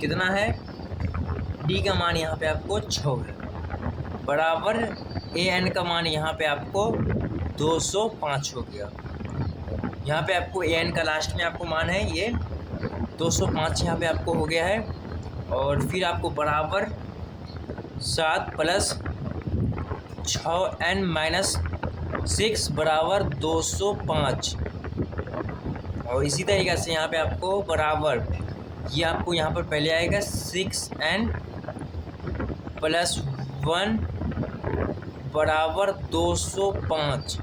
कितना है? डी का मान यहाँ पे आपको 6 है, बराबर ए एन का मान यहाँ पे आपको 205 हो गया। यहाँ पे आपको ए एन का लास्ट में आपको मान है ये 205 यहाँ पे आपको हो गया है। और फिर आपको बराबर 7 प्लस 6n-6 बराबर 205। और इसी तरीक़े से यहाँ पे आपको बराबर ये आपको यहाँ पर पहले आएगा 6n प्लस 1 बराबर 205।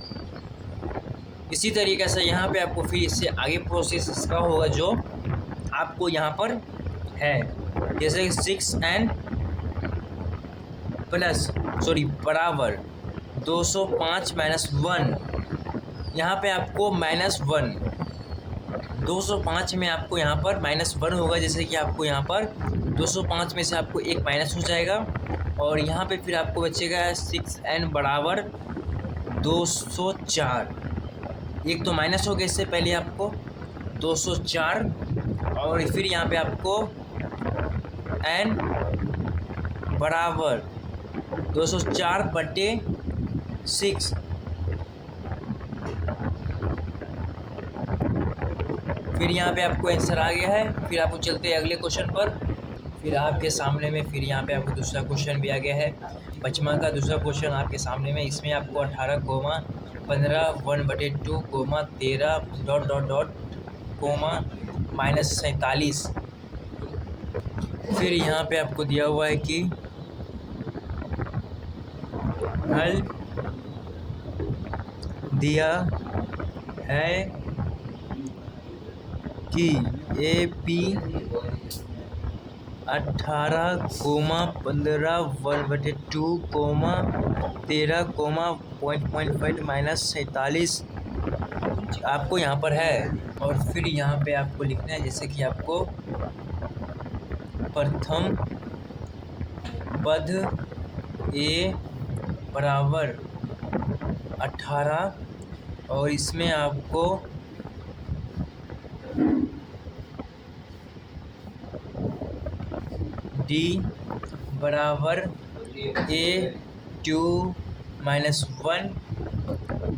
इसी तरीक़े से यहाँ पे आपको फिर इससे आगे प्रोसेस इसका होगा जो आपको यहाँ पर है, जैसे 6n प्लस बराबर 205 माइनस 1। यहाँ पे आपको -1, 205 में आपको यहाँ पर -1 होगा, जैसे कि आपको यहाँ पर 205 में से आपको एक माइनस हो जाएगा। और यहाँ पे फिर आपको बचेगा 6n बराबर 204। एक तो माइनस हो गया इससे पहले आपको 204। और फिर यहाँ पे आपको n बराबर 204/6। फिर यहाँ पे आपको आंसर आ गया है। फिर आपको चलते हैं अगले क्वेश्चन पर। फिर आपके सामने में फिर यहाँ पे आपको दूसरा क्वेश्चन भी आ गया है। 5वां का दूसरा क्वेश्चन आपके सामने में। इसमें आपको 18, 15 1/2, 13 ... -47। फिर यहाँ पे आपको दिया हुआ है कि हल दिया है कि AP 18, 15 1/2, 13, -47 आपको यहाँ पर है। और फिर यहाँ पे आपको लिखना है, जैसे कि आपको प्रथम पद A बराबर 18 और इसमें आपको D बराबर A2 -1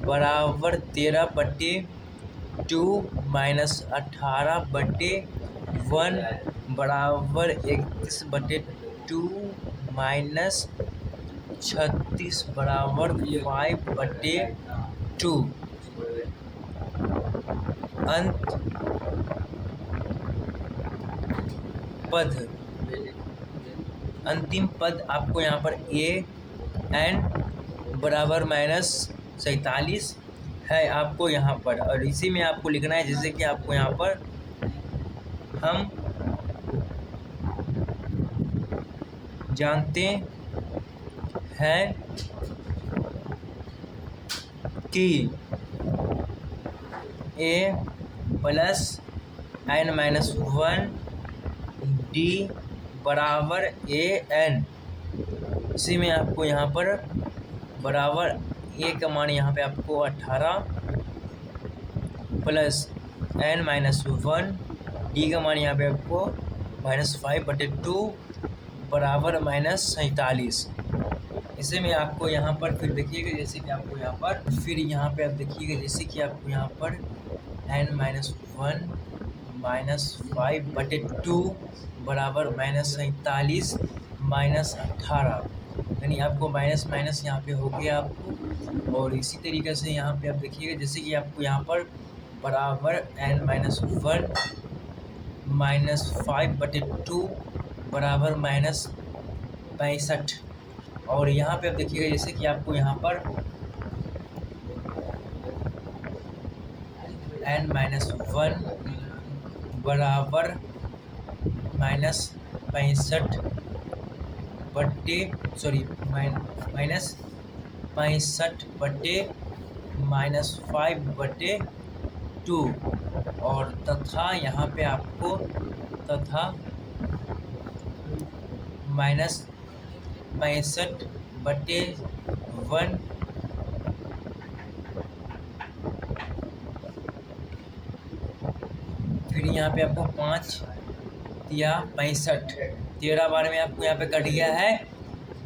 बराबर 13/2 -18/1 बराबर 31/2 -36 बराबर 5/2। अंतिम पद आपको यहाँ पर AN बराबर -47 है आपको यहाँ पर। और इसी में आपको लिखना है, जैसे कि आपको यहाँ पर हम जानते हैं कि A + n-1 D बराबर AN। इसी में आपको यहाँ पर बराबर A का मान यहाँ पे आपको 18 प्लस n-1 D का मान यहाँ पे आपको -5/2 बराबर -47। इसे में आपको यहाँ पर फिर देखिएगा, जैसे कि आपको यहाँ पर फिर यहाँ पे आप देखिएगा, जैसे कि आपको यहाँ पर n-1 -5/2 बराबर -47 -18, यानी आपको माइनस माइनस यहाँ पे हो गया आपको। और इसी तरीके से यहाँ पे आप देखिएगा, जैसे कि आपको यहाँ पर बराबर n-1 -5/2 बराबर -65। और यहाँ पे आप देखिएगा, जैसे कि आपको यहाँ पर n-1 बराबर -65 बट्टे -5/2 और तथा यहाँ पे आपको -65/1 यहाँ पे आपको 5 या 65, 13 बार में आपको यहाँ पे कट गया है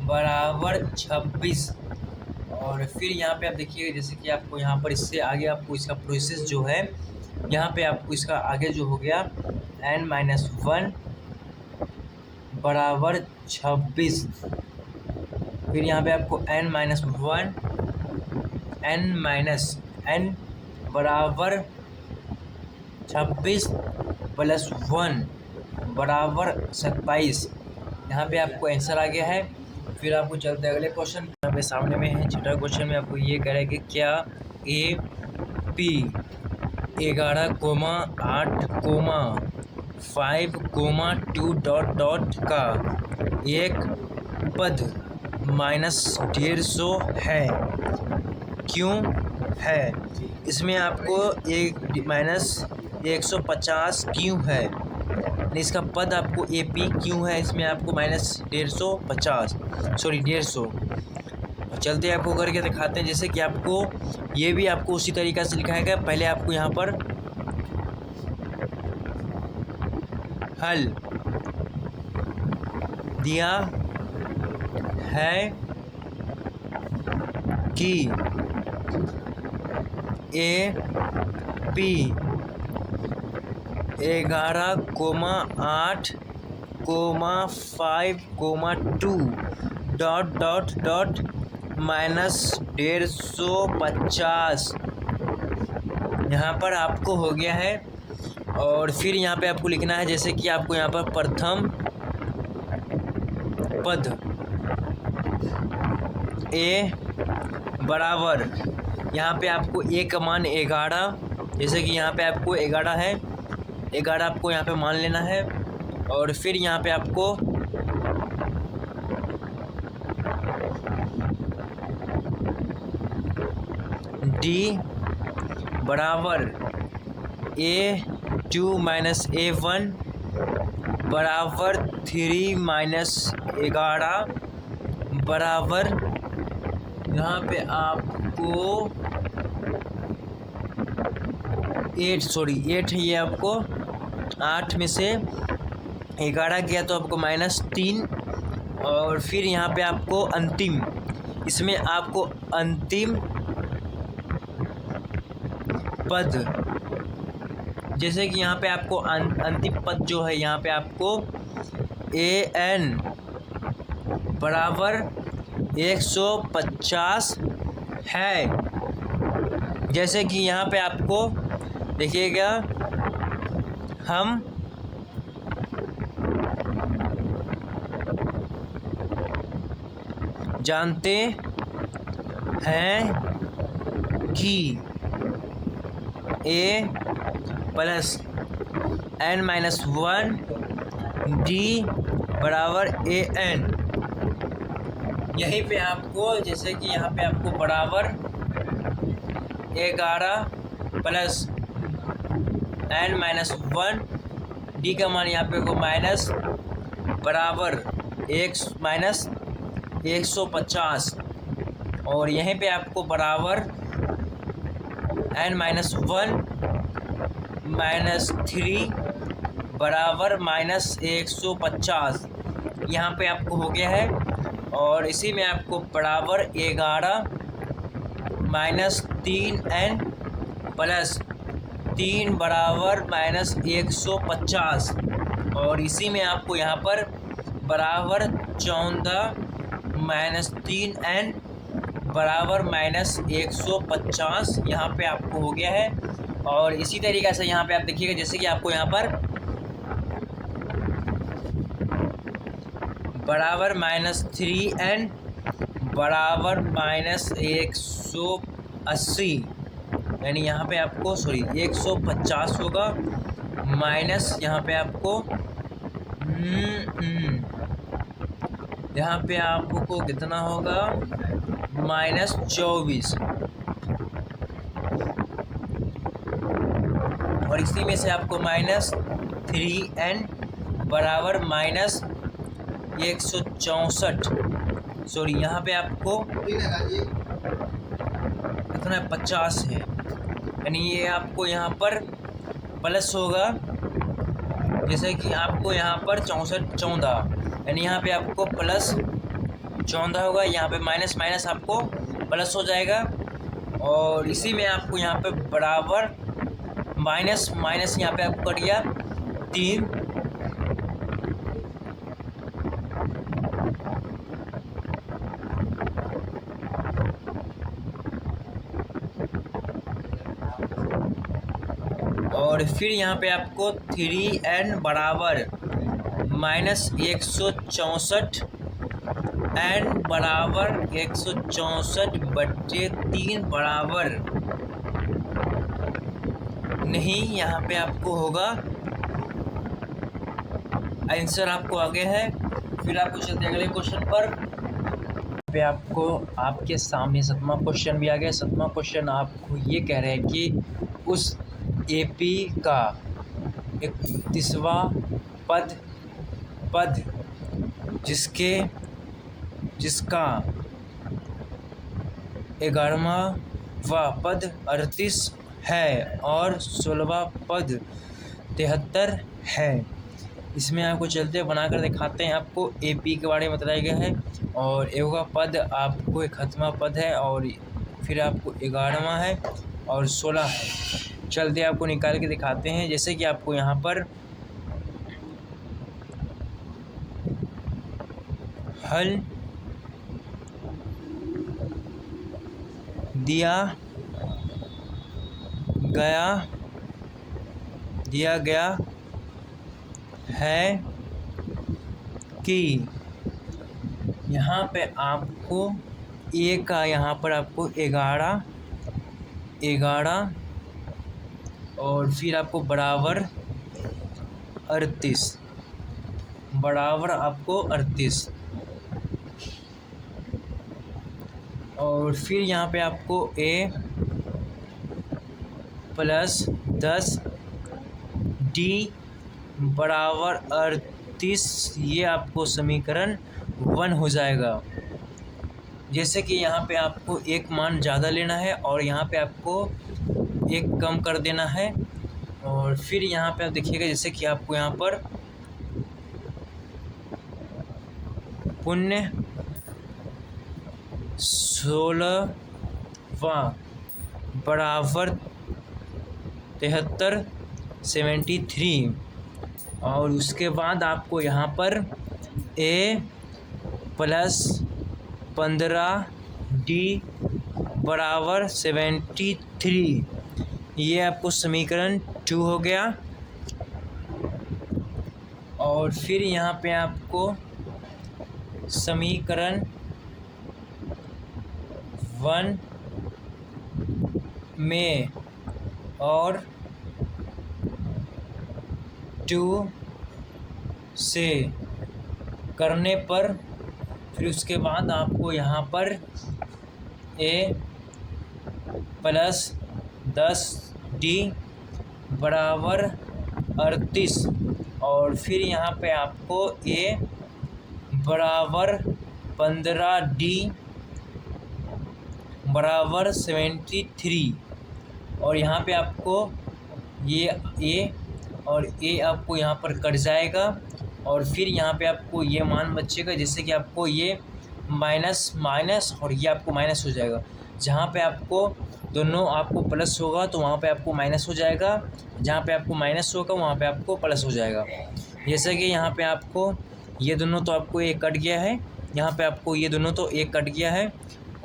बराबर 26। और फिर यहाँ पे आप देखिए जैसे कि आपको यहाँ पर इससे आगे आपको इसका प्रोसेस जो है, यहाँ पे आपको इसका आगे जो हो गया n-1 बराबर 26। फिर यहाँ पे आपको n-1 n बराबर 26 प्लस 1 बराबर 27। यहाँ पे आपको आंसर आ गया है। फिर आपको चलते हैं अगले क्वेश्चन। यहाँ पे सामने में है छठा क्वेश्चन में आपको ये कह रहा है कि क्या AP 11,8,5,2 का एक पद -150 है, क्यों है? इसमें आपको एक -150 क्यों है, इसका पद आपको AP क्यों है, इसमें आपको -150 चलते आपको करके दिखाते हैं। जैसे कि आपको ये भी आपको उसी तरीक़ा से लिखाएगा। पहले आपको यहाँ पर हल दिया है कि AP 11,8,5,2 -150 यहाँ पर आपको हो गया है। और फिर यहाँ पे आपको लिखना है जैसे कि आपको यहाँ पर प्रथम पद A बराबर, यहाँ पे आपको A का मान 11, जैसे कि यहाँ पे आपको 11 है, 11 आपको यहाँ पे मान लेना है। और फिर यहाँ पे आपको D बराबर A2 - A1 बराबर 3 - 11 बराबर, यहाँ पे आपको 8 है। ये आपको 8 में से 11 गया तो आपको -3। और फिर यहाँ पे आपको अंतिम, इसमें आपको अंतिम पद, जैसे कि यहाँ पे आपको अंतिम पद जो है, यहाँ पे आपको AN बराबर 150 है। जैसे कि यहाँ पे आपको देखिएगा, हम जानते हैं कि A प्लस n-1 D बराबर AN। यहीं पे आपको जैसे कि यहाँ पे आपको बराबर 11 प्लस n-1 D का मान यहाँ पे को माइनस बराबर 150। और यहीं पे आपको बराबर n-1 -3 बराबर -150 यहाँ पे आपको हो गया है। और इसी में आपको बराबर 11 -3n प्लस 3 बराबर -150। और इसी में आपको यहाँ पर बराबर 14 -3n बराबर -150 यहाँ पे आपको हो गया है। और इसी तरीक़े से यहाँ पे आप देखिएगा, जैसे कि आपको यहाँ पर बराबर -3n बराबर -180, यानी यहाँ पे आपको 150 होगा, माइनस यहाँ पे आपको यहाँ पे आपको कितना होगा -24। और इसी में से आपको -3n बराबर -164, यहाँ पे आपको कितना 50 है, यानी ये आपको यहाँ पर प्लस होगा जैसे कि आपको यहाँ पर 64 यानी यहाँ पे आपको प्लस 14 होगा, यहाँ पे माइनस माइनस आपको प्लस हो जाएगा, और इसी में आपको यहाँ पे बराबर माइनस माइनस यहाँ पे आपको कट गया 3। और फिर यहाँ पे आपको 3n बराबर -164 n बराबर 164/3 बराबर नहीं, यहाँ पे आपको होगा आंसर आपको आगे है। फिर आपको चलते हैं अगले क्वेश्चन पर। पे आपको आपके सामने 7वां क्वेश्चन भी आ गया। 7वां क्वेश्चन आपको ये कह रहे हैं कि उस एपी का 31वां पद जिसका 11वां पद 38 है और 16वां पद 73 है। इसमें आपको चलते बनाकर दिखाते हैं। आपको एपी के बारे में बताया गया है, और एवा पद आपको 31वां पद है, और फिर आपको 11वां है और 16 है। चलते आपको निकाल के दिखाते हैं। जैसे कि आपको यहाँ पर हल दिया गया है कि यहाँ पे आपको ए का यहाँ पर आपको 11 और फिर आपको बराबर 38 बराबर आपको 38, और फिर यहाँ पे आपको a + 10 d बराबर 38, ये आपको समीकरण 1 हो जाएगा। जैसे कि यहाँ पे आपको एक मान ज़्यादा लेना है और यहाँ पे आपको एक कम कर देना है, और फिर यहाँ पे आप देखिएगा जैसे कि आपको यहाँ पर पुण्य 16वां बराबर 73 73, और उसके बाद आपको यहाँ पर a + 15 d बराबर 73, ये आपको समीकरण 2 हो गया। और फिर यहाँ पे आपको समीकरण 1 में और 2 से करने पर, फिर उसके बाद आपको यहाँ पर a + 10 d बराबर 38, और फिर यहाँ पे आपको a बराबर 15 d बराबर 73, और यहाँ पे आपको ये a और a आपको यहाँ पर कट जाएगा, और फिर यहाँ पे आपको ये मान बचेगा, जैसे कि आपको ये माइनस माइनस और ये आपको माइनस हो जाएगा। जहाँ पे आपको दोनों आपको प्लस होगा तो वहाँ पे आपको माइनस हो जाएगा, जहाँ पे आपको माइनस होगा वहाँ पे आपको प्लस हो जाएगा। जैसे कि यहाँ पे आपको ये दोनों तो आपको एक कट गया है, यहाँ पे आपको ये दोनों तो एक कट गया है,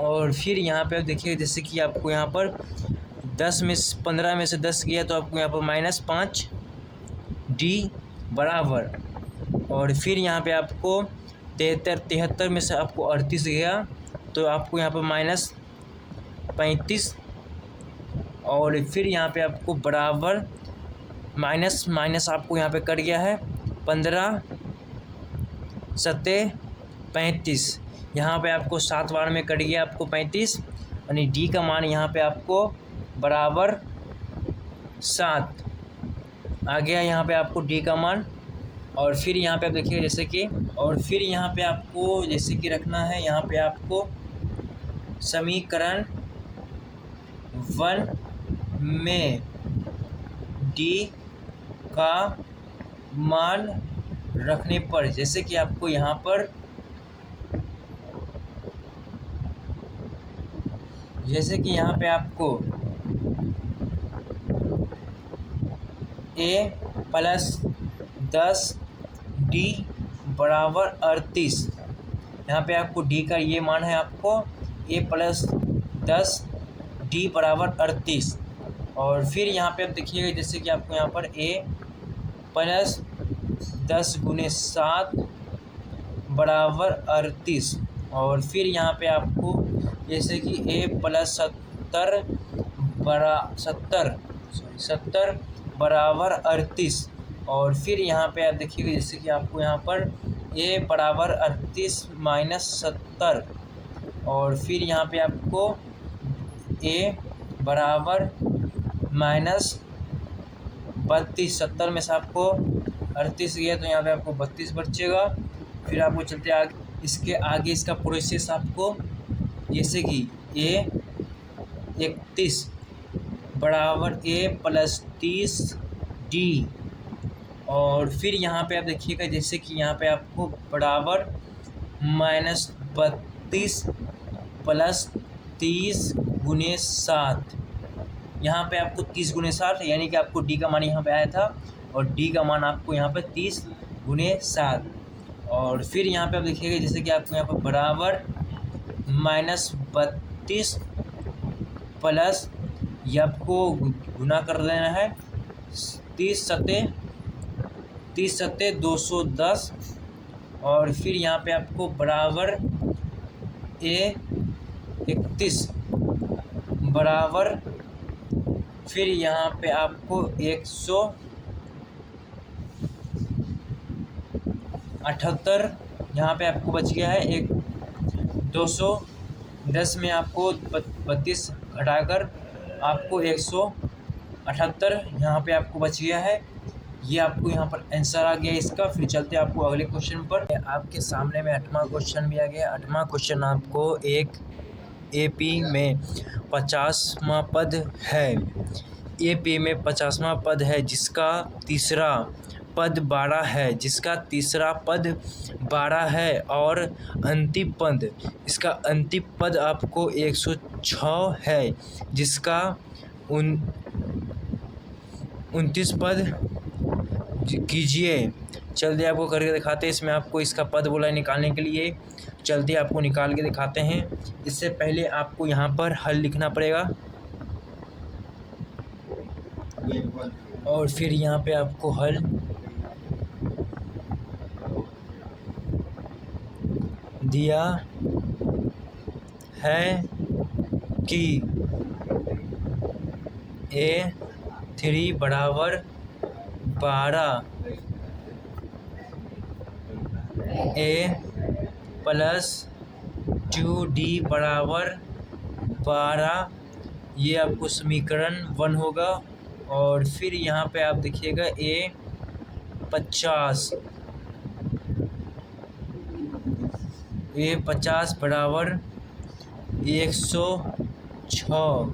और फिर यहाँ पे आप देखिए जैसे कि आपको यहाँ पर 15 में से 10 गया तो आपको यहाँ पर -5 d बराबर, और फिर यहाँ पे आपको 73 में से आपको 38 गया तो आपको यहाँ पर -35, और फिर यहाँ पे आपको बराबर माइनस माइनस आपको यहाँ पे कट गया है 15 7 35, यहाँ पे आपको 7 बार में कट गया आपको 35, यानी डी का मान यहाँ पे आपको बराबर 7 आ गया, यहाँ पे आपको डी का मान। और फिर यहाँ पे आप देखिए जैसे कि, और फिर यहाँ पे आपको जैसे कि रखना है, यहाँ पे आपको समीकरण 1 में डी का मान रखने पर, जैसे कि आपको यहाँ पर आपको a प्लस 10d बराबर 38, यहाँ पे आपको d का ये मान है आपको a प्लस 10d बराबर 38। और फिर यहाँ पे आप देखिएगा जैसे कि आपको यहाँ पर a प्लस 10 गुने 7 बराबर 38। और फिर यहाँ पे आपको जैसे कि a प्लस 70 बराबर 38। और फिर यहाँ पे आप देखिएगा जैसे कि आपको यहाँ पर a बराबर 38 माइनस 70। और फिर यहाँ पे आपको a बराबर माइनस 32। 70 में से आपको 38 गया तो यहाँ पे आपको 32 बचेगा। फिर आपको चलते आगे, इसके आगे इसका प्रोसेस आपको जैसे कि a 31 बराबर a प्लस 30d। और फिर यहाँ पे आप देखिएगा जैसे कि यहाँ पे आपको बराबर माइनस 32 प्लस 30 गुने 7। यहाँ पे आपको 30 गुने 60 यानी कि आपको d का मान यहाँ पे आया था और d का मान आपको यहाँ पे 30 गुने 7। और फिर यहाँ पे आप देखिएगा जैसे कि आपको यहाँ पर बराबर माइनस 32 प्लस ये आपको गुना कर देना है 30 सत्ते 210। और फिर यहाँ पे आपको बराबर a 31 बराबर फिर यहाँ पे आपको 178 यहाँ पे आपको बच गया है 210 में आपको 32 घटाकर आपको 178 यहाँ पे आपको बच गया है। ये आपको यहाँ पर आंसर आ गया इसका। फिर चलते आपको अगले क्वेश्चन पर। आपके सामने में 8वां क्वेश्चन भी आ गया। 8वां क्वेश्चन आपको एक AP में 50वां पद है। AP में 50वां पद है जिसका तीसरा पद 12 है, और अंतिम पद, इसका अंतिम पद आपको 106 है जिसका 29 पद कीजिए। जल्दी आपको करके दिखाते हैं। इसमें आपको इसका पद बोला है निकालने के लिए, जल्दी आपको निकाल के दिखाते हैं। इससे पहले आपको यहाँ पर हल लिखना पड़ेगा और फिर यहाँ पे आपको हल दिया है कि A3 बराबर 12, A प्लस 2D बराबर 12, ये आपको समीकरण 1 होगा। और फिर यहाँ पे आप देखिएगा A 50 बराबर 106।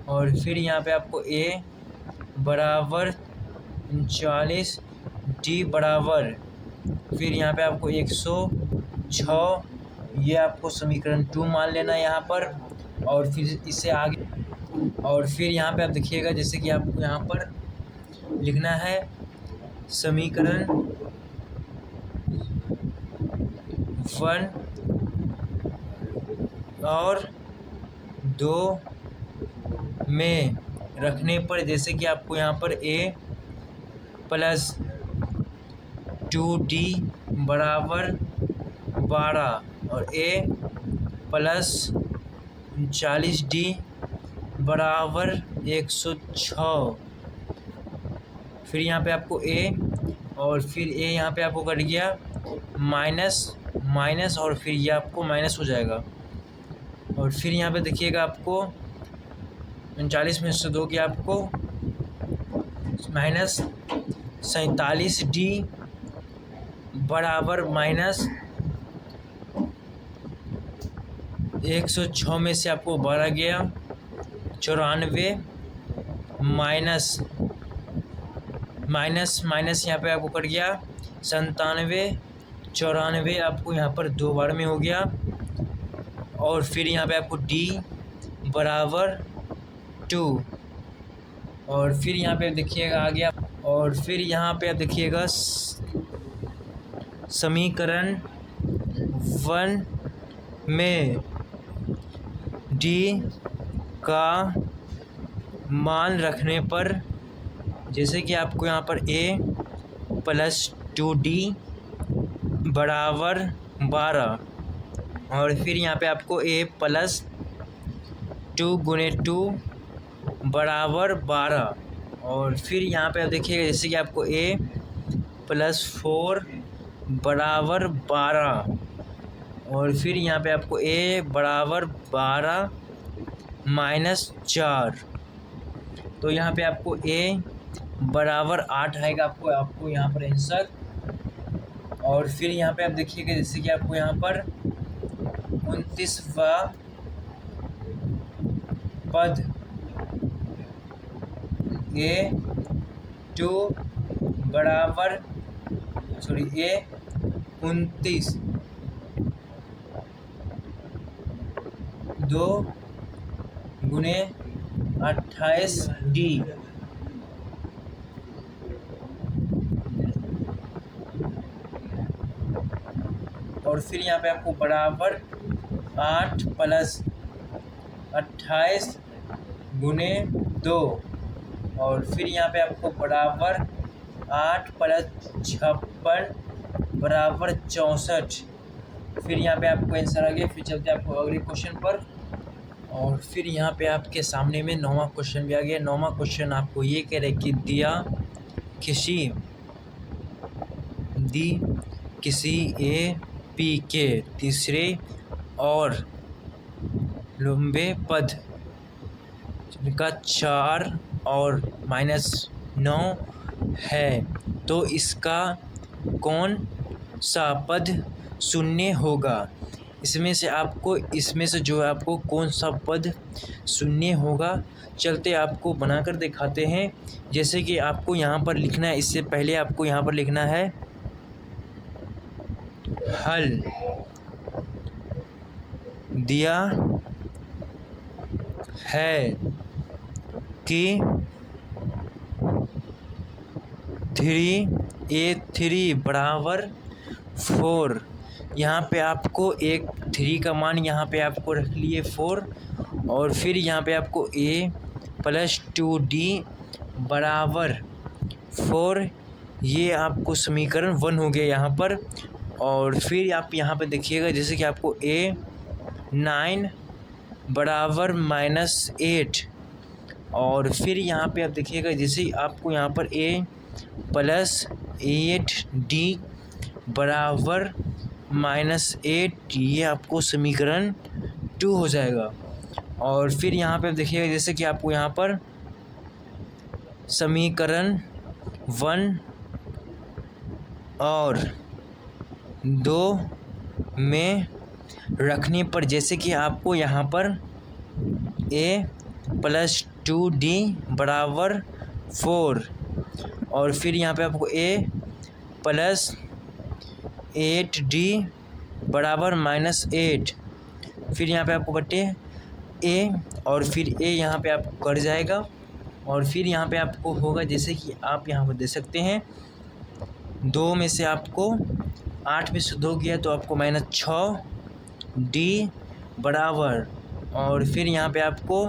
और फिर यहाँ पे आपको A बराबर 39, D बराबर फिर यहाँ पे आपको 106, ये आपको समीकरण 2 मान लेना है यहाँ पर। और फिर इससे आगे, और फिर यहाँ पे आप देखिएगा जैसे कि आपको यहाँ पर लिखना है समीकरण 1 और 2 में रखने पर, जैसे कि आपको यहाँ पर A प्लस 2D बराबर 12 और A प्लस 40D बराबर 106। फिर यहाँ पे आपको A और फिर A यहाँ पे आपको कट गया माइनस और फिर ये आपको माइनस हो जाएगा। और फिर यहाँ पे देखिएगा आपको 39 में से 2 की आपको माइनस 47D बराबर माइनस 106 में से आपको 12 गया 94 माइनस माइनस माइनस यहाँ पे आपको कट गया, 97 94 आपको यहाँ पर 2 बार में हो गया। और फिर यहाँ पे आपको D बराबर 2, और फिर यहाँ पे देखिएगा आ गया। और फिर यहाँ पे आप देखिएगा समीकरण 1 में D का मान रखने पर, जैसे कि आपको यहाँ पर A प्लस 2D बराबर 12, और फिर यहाँ पे आपको A प्लस 2 गुणे 2 बराबर 12, और फिर यहाँ पे आप देखिएगा जैसे कि आपको A प्लस 4 बराबर 12, और फिर यहाँ पे आपको A बराबर 12 माइनस 4, तो यहाँ पे आपको A बराबर 8 आएगा आपको यहाँ पर आंसर। और फिर यहाँ पे आप देखिएगा जैसे कि आपको यहाँ पर 29वां पद A2 बराबर A29 2 गुणे 28D, और फिर यहाँ पे आपको बराबर 8 प्लस 28 गुणे 2, और फिर यहाँ पे आपको बराबर 8 प्लस 56 बराबर 64। फिर यहाँ पे आपको आंसर आ गया। फिर चलते हैं आपको अगले क्वेश्चन पर, और फिर यहाँ पे आपके सामने में 9वां क्वेश्चन भी आ गया। 9वां क्वेश्चन आपको ये कह रहे कि किसी ए पी के तीसरे और लंबे पद का 4 और -9 है, तो इसका कौन सा पद शून्य होगा। इसमें से जो है आपको कौन सा पद शून्य होगा, चलते आपको बनाकर दिखाते हैं। जैसे कि आपको यहाँ पर लिखना है, इससे पहले आपको यहाँ पर लिखना है हल दिया है कि 3 बराबर 4। यहाँ पे आपको एक 3 का मान यहाँ पे आपको रख लिए 4, और फिर यहाँ पे आपको A प्लस 2D बराबर 4, ये आपको समीकरण 1 हो गया यहाँ पर। और फिर आप यहाँ पे देखिएगा जैसे कि आपको A9 बराबर -8, और फिर यहाँ पे आप देखिएगा जैसे आपको यहाँ पर A प्लस 8D बराबर -8, ये आपको समीकरण 2 हो जाएगा। और फिर यहाँ पे आप देखिएगा जैसे कि आपको यहाँ पर समीकरण 1 और 2 में रखने पर, जैसे कि आपको यहाँ पर A प्लस 2D बराबर 4, और फिर यहाँ पे आपको A प्लस 8D बराबर -8, फिर यहाँ पे आपको बटे A, और फिर A यहाँ पे आपको कट जाएगा। और फिर यहाँ पे आपको होगा जैसे कि आप यहाँ पर दे सकते हैं 2 में से आपको 8 में से 2 गया तो आपको -6D बराबर, और फिर यहाँ पे आपको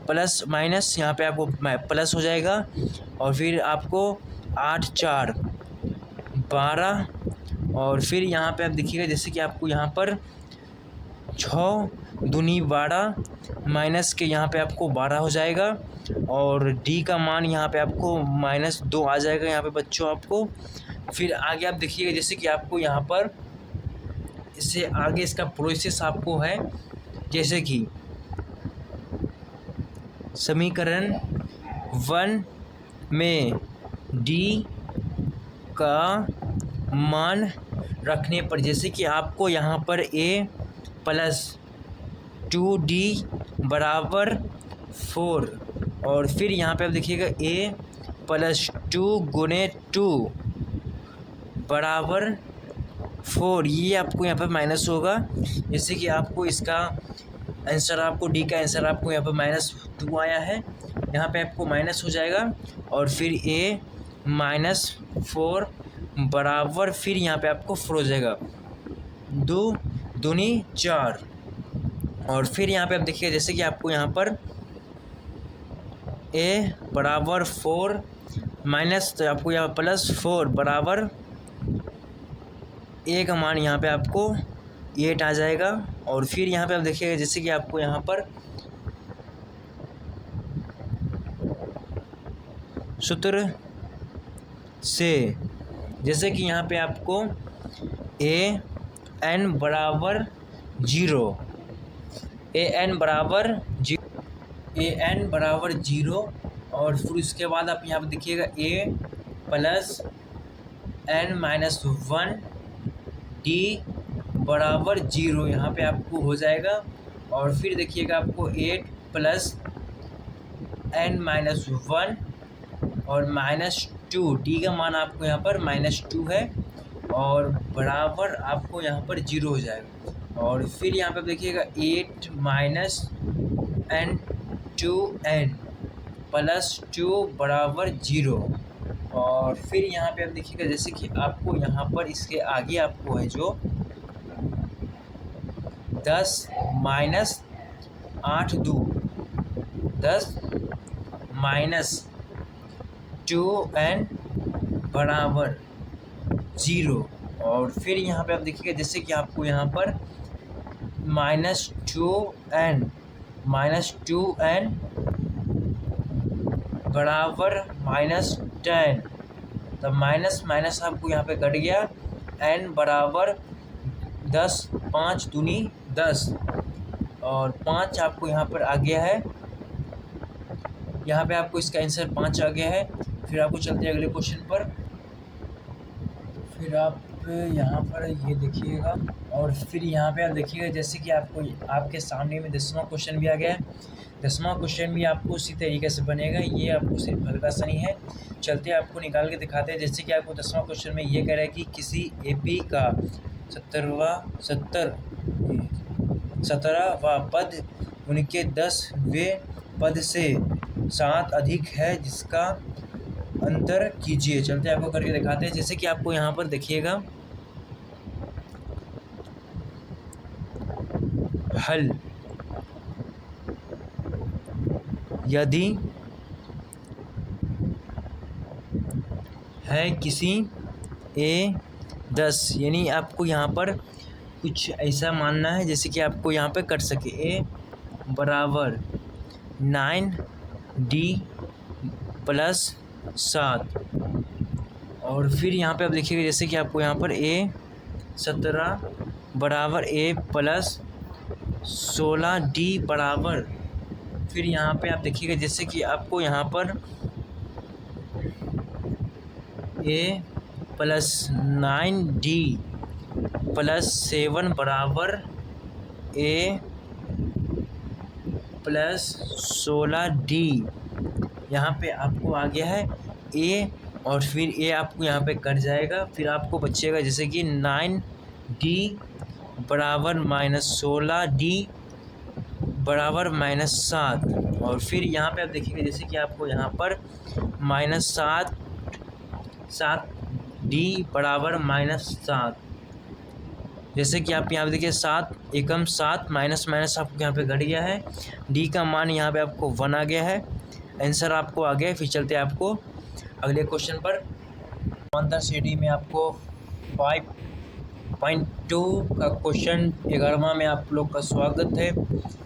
प्लस माइनस यहाँ पे आपको प्लस हो जाएगा, और फिर आपको 8 4 12, और फिर यहाँ पे आप देखिएगा जैसे कि आपको यहाँ पर 6 दूनी 12 माइनस के यहाँ पे आपको 12 हो जाएगा, और D का मान यहाँ पे आपको -2 आ जाएगा यहाँ पे बच्चों आपको। फिर आगे आप देखिएगा जैसे कि आपको यहाँ पर इससे आगे इसका प्रोसेस आपको है, जैसे कि समीकरण 1 में D का मान रखने पर, जैसे कि आपको यहाँ पर A प्लस 2D बराबर 4, और फिर यहाँ पे आप देखिएगा A प्लस 2 गुने 2 बराबर 4। ये आपको यहाँ पर माइनस होगा, जैसे कि आपको इसका आंसर, आपको डी का आंसर आपको यहाँ पर -2 आया है, यहाँ पे आपको माइनस हो जाएगा। और फिर a -4 बराबर, फिर यहाँ पे आपको 4 हो जाएगा, 2 दूनी 4। और फिर यहाँ पे आप देखिए, जैसे कि आपको यहाँ पर a बराबर 4 माइनस, तो आपको यहाँ +4 बराबर a का मान यहाँ पे आपको 8 आ जाएगा। और फिर यहाँ पे आप देखिएगा, जैसे कि आपको यहाँ पर सूत्र से, जैसे कि यहाँ पे आपको an बराबर 0, an बराबर 0। और फिर उसके बाद आप यहाँ पे देखिएगा a + n-1 d बराबर 0, यहाँ पे आपको हो जाएगा। और फिर देखिएगा आपको 8 + n-1 और -2, d का मान आपको यहाँ पर -2 है, और बराबर आपको यहाँ पर 0 हो जाएगा। और फिर यहाँ पे देखिएगा 8 - n2n +2 बराबर 0। और फिर यहाँ पे आप देखिएगा, जैसे कि आपको यहाँ पर इसके आगे आपको है जो 10 - 8 2 10 - 2n बराबर 0। और फिर यहाँ पे आप देखिएगा, जैसे कि आपको यहाँ पर -2n बराबर -10, तो माइनस माइनस आपको यहाँ पे कट गया, n बराबर 10, 5 दूनी 10, और 5 आपको यहाँ पर आ गया है, यहाँ पे आपको इसका आंसर 5 आ गया है। फिर आपको चलते हैं अगले क्वेश्चन पर। फिर आप यहाँ पर ये देखिएगा, और फिर यहाँ पे आप देखिएगा, जैसे कि आपको आपके सामने में 10वां क्वेश्चन भी आ गया है। 10वां क्वेश्चन भी आपको उसी तरीके से बनेगा, ये आपको सिर्फ हल्का सा नहीं है। चलते आपको निकाल के दिखाते हैं। जैसे कि आपको 10वां क्वेश्चन में ये कह रहा है कि किसी AP का 17वां पद उनके 10वें पद से 7 अधिक है, जिसका अंतर कीजिए। चलते आपको करके दिखाते हैं। जैसे कि आपको यहाँ पर देखिएगा, हल, यदि है किसी A10, यानी आपको यहाँ पर कुछ ऐसा मानना है जैसे कि आपको यहाँ पे कर सके। A बराबर 9D + 7। और फिर यहाँ पे आप देखिएगा, जैसे कि आपको यहाँ पर A17 बराबर A + 16D बराबर, फिर यहाँ पे आप देखिएगा, जैसे कि आपको यहाँ पर A + 9D + 7 बराबर A + 16D, यहाँ पे आपको आ गया है A, और फिर A आपको यहाँ पे कट जाएगा। फिर आपको बचेगा जैसे कि 9D बराबर -16D बराबर -7। और फिर यहाँ पे आप देखिएगा, जैसे कि आपको यहाँ पर -7D बराबर -7, जैसे कि आप यहाँ पे देखिए 7 एकम 7 माइनस माइनस आपको यहाँ पे घट गया है। D का मान यहाँ पे आपको 1 आ गया है, आंसर आपको आ गया है। फिर चलते हैं आपको अगले क्वेश्चन पर। समांतर श्रेणी में आपको 5.2 का क्वेश्चन 11वां में आप लोग का स्वागत है।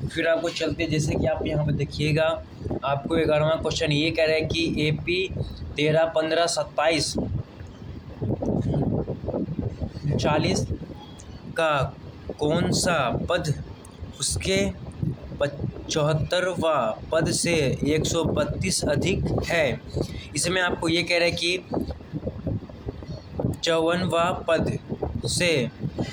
फिर आपको चलते, जैसे कि आप यहाँ पे देखिएगा, आपको 11वां क्वेश्चन ये कह रहा है कि AP 13, 15, 27, 40 का कौन सा पद उसके 75वां पद से 132 अधिक है। इसमें आपको ये कह रहा है कि 54वां पद से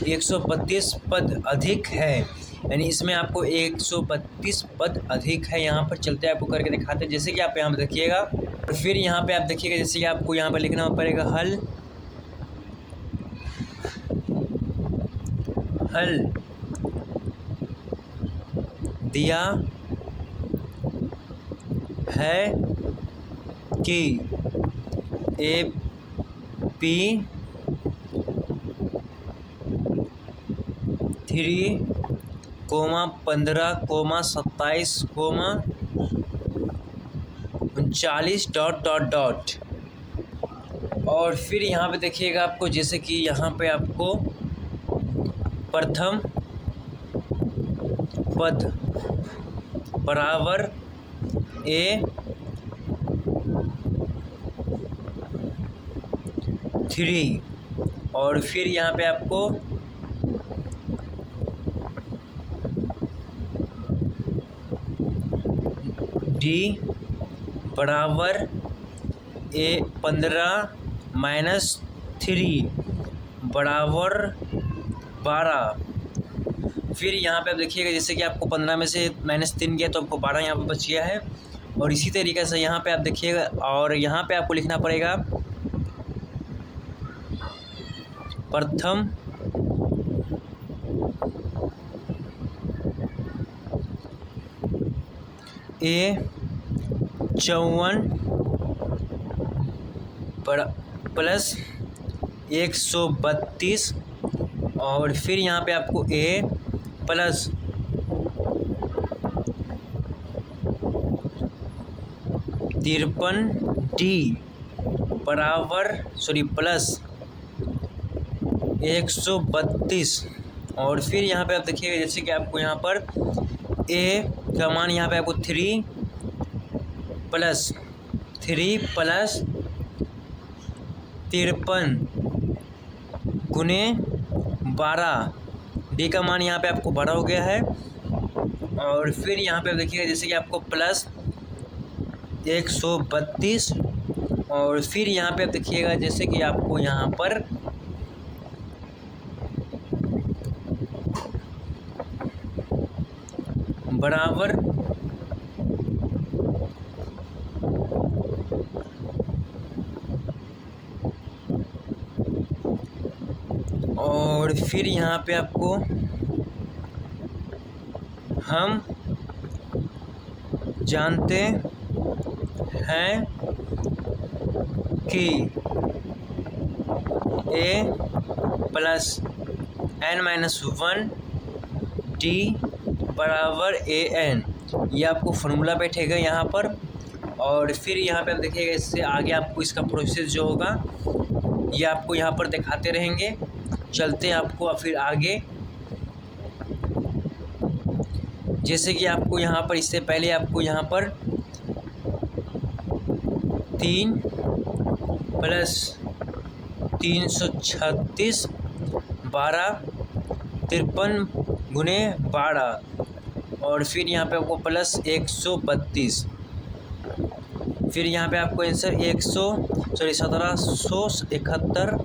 132 पद अधिक है। यानी इसमें आपको 132 पद अधिक है। यहाँ पर चलते आपको करके दिखाते हैं। जैसे कि आप यहाँ पर देखिएगा, और फिर यहाँ पे आप देखिएगा, जैसे कि आपको यहाँ पर लिखना पड़ेगा हल दिया है कि AP 3, 15, 27, 39 ... और फिर यहाँ पे देखिएगा आपको, जैसे कि यहाँ पे आपको प्रथम पद बराबर A3, और फिर यहाँ पे आपको D बराबर A15 -3 बराबर 12। फिर यहाँ पे आप देखिएगा, जैसे कि आपको 15 में से -3 गया तो आपको 12 यहाँ पे बच गया है। और इसी तरीके से यहाँ पे आप देखिएगा, और यहाँ पे आपको लिखना पड़ेगा प्रथम A54 प्लस 132, और फिर यहाँ पे आपको A प्लस 53D बराबर प्लस 132। और फिर यहाँ पे आप देखिएगा, जैसे कि आपको यहाँ पर A का मान यहाँ पे आपको 3 प्लस 53 गुने 12, D का मान यहाँ पे आपको 12 हो गया है। और फिर यहाँ पे आप देखिएगा, जैसे कि आपको प्लस 132, और फिर यहाँ पे आप देखिएगा, जैसे कि आपको यहाँ पर बराबर और फिर यहाँ पे आपको हम जानते हैं कि A प्लस n-1 D बराबर AN, ये आपको फार्मूला बैठेगा यहाँ पर। और फिर यहाँ पे आप देखिएगा, इससे आगे आपको इसका प्रोसेस जो होगा ये आपको यहाँ पर दिखाते रहेंगे। चलते आपको फिर आगे, जैसे कि आपको यहाँ पर इससे पहले आपको यहाँ पर 3 प्लस 336 12 53 गुने 12, और फिर यहाँ पे आपको प्लस 132। फिर यहाँ पे आपको आंसर 1771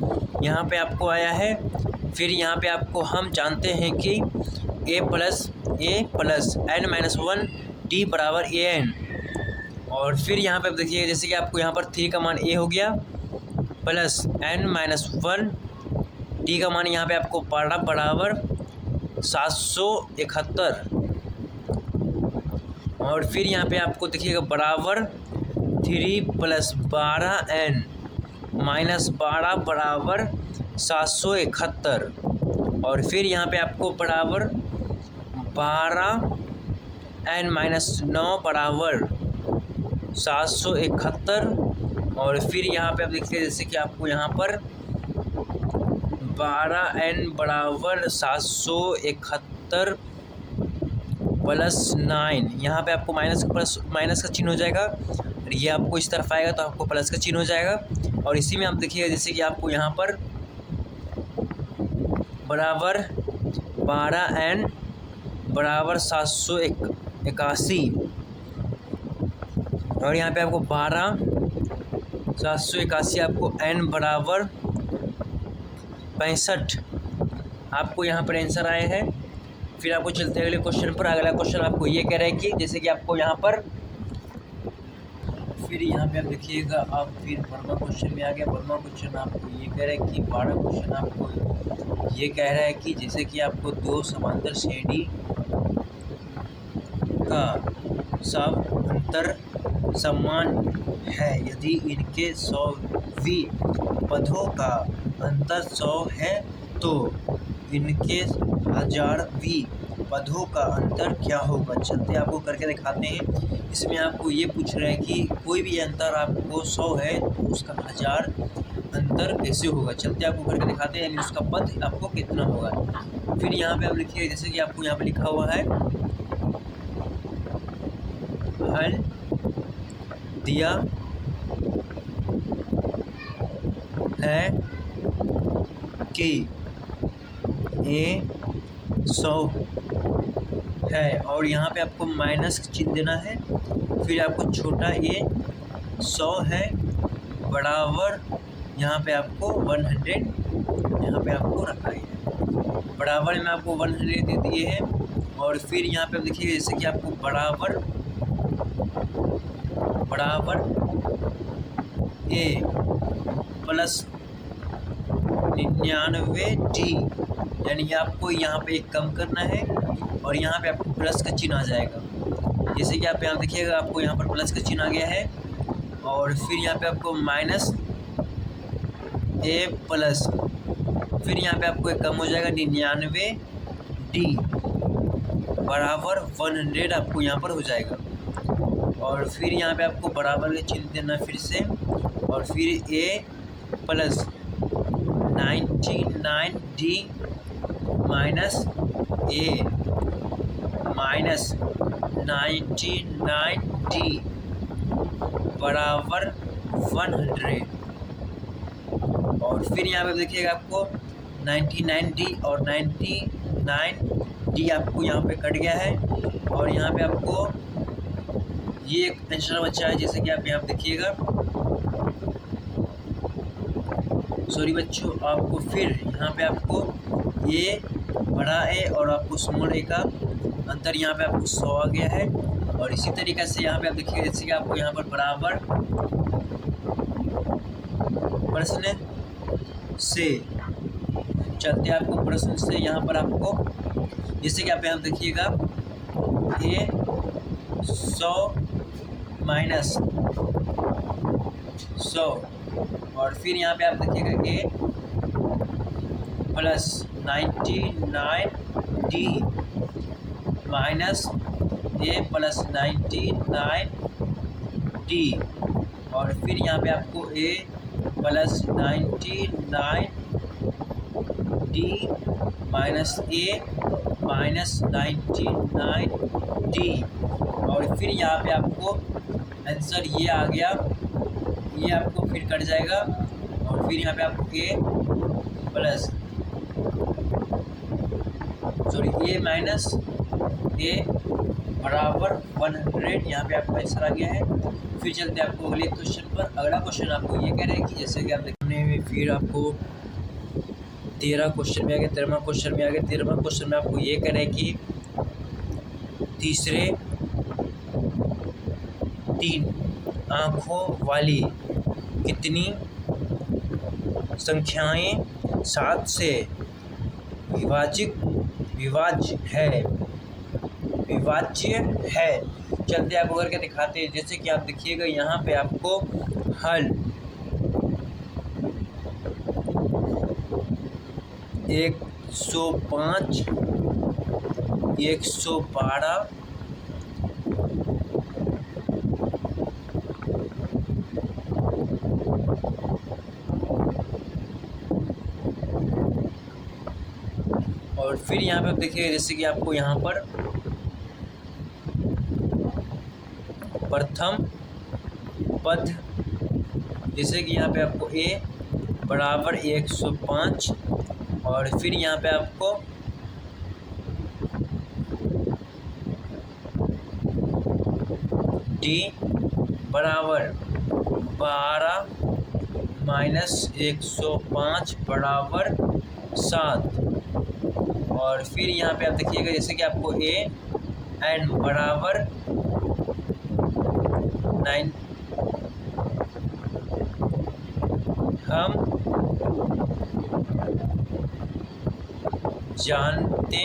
यहाँ पे आपको आया है। फिर यहाँ पे आपको हम जानते हैं कि A प्लस n-1 D बराबर AN। और फिर यहाँ पे आप देखिए, जैसे कि आपको यहाँ पर 3 का मान A हो गया, प्लस n-1 D का मान यहाँ पे आपको पड़ा बराबर 771। और फिर यहाँ पे आपको देखिएगा बराबर 3 प्लस 12n माइनस 12 बराबर 771। और फिर यहाँ पे आपको बराबर 12n-9 बराबर 771। और फिर यहाँ पे आप देखिए, जैसे कि आपको यहाँ पर 12n बराबर 771 प्लस 9, यहाँ पे आपको माइनस का चिन्ह हो जाएगा, और ये आपको इस तरफ आएगा तो आपको प्लस का चिन्ह हो जाएगा। और इसी में आप देखिएगा, जैसे कि आपको यहाँ पर बराबर 12n बराबर 781, और यहाँ पे आपको 781 आपको n बराबर 65 आपको यहाँ पर आंसर आए हैं। फिर आपको चलते हैं अगले क्वेश्चन पर। अगला क्वेश्चन आपको ये कह रहा है कि जैसे कि आपको यहाँ पर फिर यहाँ पे आप देखिएगा, आप फिर वर्मा क्वेश्चन में आ गया। वर्मा क्वेश्चन आपको ये कह रहा है कि 12 क्वेश्चन आपको ये कह रहा है कि जैसे कि आपको दो समांतर श्रेणी का सब अंतर समान है यदि इनके 100वीं पदों का अंतर 100 है तो इनके 1000वीं पदों का अंतर क्या होगा। चलते आपको करके दिखाते हैं। इसमें आपको ये पूछ रहा है कि कोई भी अंतर आपको 100 है तो उसका 1000 अंतर कैसे होगा। चलते आपको करके दिखाते हैं, यानी उसका पद आपको कितना होगा। फिर यहाँ पे आप लिखिए, जैसे कि आपको यहाँ पे लिखा हुआ है हल दिया है कि A100 है और यहाँ पे आपको माइनस चिन्ह देना है। फिर आपको छोटा A100 है बराबर यहाँ पे आपको 100 यहाँ पे आपको रखा है। बराबर में आपको 100 दे दिए हैं। और फिर यहाँ पे देखिए, जैसे कि आपको बराबर A प्लस 99D, यानी आपको यहाँ पे एक कम करना है और यहाँ पे आपको प्लस का चिन्ह आ जाएगा। जैसे कि आप यहाँ देखिएगा, आपको यहाँ पर प्लस का चिन्ह आ गया है। और फिर यहाँ पे आपको माइनस A प्लस, फिर यहाँ पे आपको एक कम हो जाएगा 99D बराबर 100 आपको यहाँ पर हो जाएगा। और फिर यहाँ पे आपको बराबर का चिन्ह देना फिर से, और फिर A plus 99D minus A minus 99D बराबर 100। और फिर यहाँ पे देखिएगा, आपको 99D और 99D आपको यहाँ पे कट गया है। और यहाँ पे आपको ये एक आंसर बचा है, जैसे कि आप यहाँ देखिएगा। सॉरी बच्चों, आपको फिर यहाँ पे आपको A बड़ा A और आपको स्मॉल A का अंतर यहाँ पे आपको 100 आ गया है। और इसी तरीके से यहाँ पे आप देखिए, जैसे कि आपको यहाँ पर बराबर प्रश्न से, चलते आपको प्रश्न से यहाँ पर आपको, जैसे कि आप यहाँ देखिएगा A100 माइनस 100, और फिर यहाँ पे आप देखिएगा A plus 99D minus A plus 99D, और फिर यहाँ पे आपको A plus 99D minus A minus 99D, और फिर यहाँ पे आपको आंसर ये आ गया। ये आपको फिर कट जाएगा। और फिर यहाँ पे आपको A plus A minus A बराबर 100 यहाँ पे आपका आंसर आ गया है। फिर चलते हैं आपको अगले क्वेश्चन पर। अगला क्वेश्चन आपको ये कह रहे हैं कि जैसे कि आप देखने में, फिर आपको 13 क्वेश्चन में आ गया, 13वां क्वेश्चन में आ गया। 13वां क्वेश्चन में आपको ये कह रहे हैं कि तीसरे 3 आँखों वाली कितनी संख्याएं 7 से विभाज्य है। चलते आपको करके दिखाते हैं। जैसे कि आप देखिएगा, यहाँ पे आपको हल 105 112 और फिर यहाँ पे आप देखिए, जैसे कि आपको यहाँ पर प्रथम पद, जैसे कि यहाँ पे आपको A बराबर 105, और फिर यहाँ पे आपको D बराबर 12 माइनस 105 बराबर 7, और फिर यहाँ पे आप देखिएगा जैसे कि आपको ए एन बराबर 9 हम जानते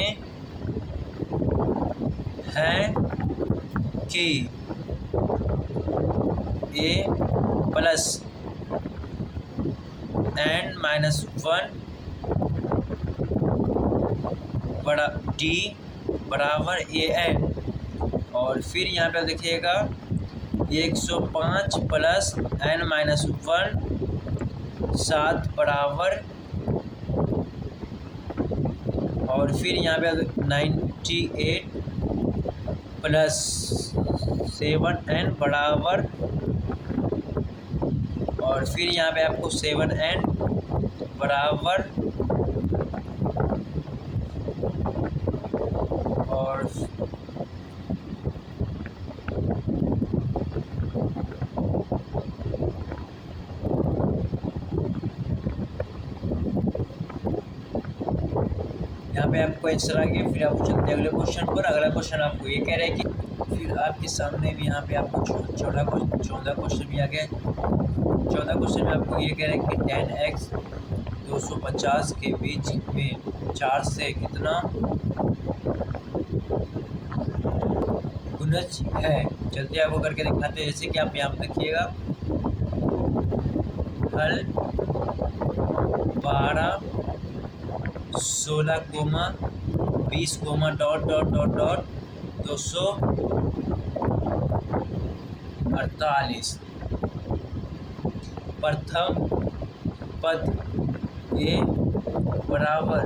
हैं कि ए प्लस एन माइनस 1 बड़ा डी बराबर ए एन। और फिर यहाँ पे देखिएगा 105 प्लस एन माइनस 1 7 बराबर, और फिर यहाँ पे 98 प्लस 7n बराबर, और फिर यहाँ पे आपको 7n बराबर, और यहाँ पे आपको आंसर आ गया। फिर आपको चलते हैं अगले क्वेश्चन पर। अगला क्वेश्चन आपको ये कह रहा है कि फिर आपके सामने भी यहाँ पे आपको 14 क्वेश्चन भी आ गया। 14 क्वेश्चन में आपको ये कह रहा है कि 10x 250 के बीच में 4 से कितना गुणज है। चलते आपको करके दिखाते हैं। जैसे कि आप यहाँ पे देखिएगा हल 12 16 20 डॉट डॉट डॉट डॉट 248। प्रथम पद ए बराबर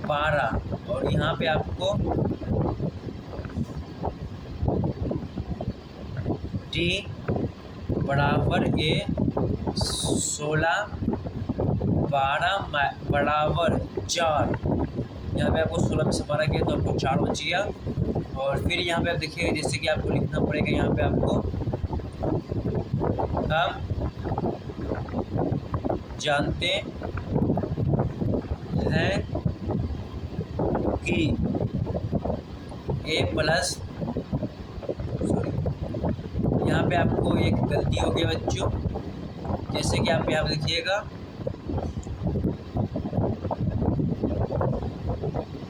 12, और यहाँ पे आपको डी बराबर ए 16 12 बराबर 4। यहाँ पे आपको 16 में से 12 किया तो आपको 4 बच गया। और फिर यहाँ पे आप देखिएगा जैसे कि आपको लिखना पड़ेगा यहाँ पे आपको हम जानते हैं कि ए प्लस, यहाँ पे आपको एक गलती हो गई बच्चों। जैसे कि आप यहाँ पे देखिएगा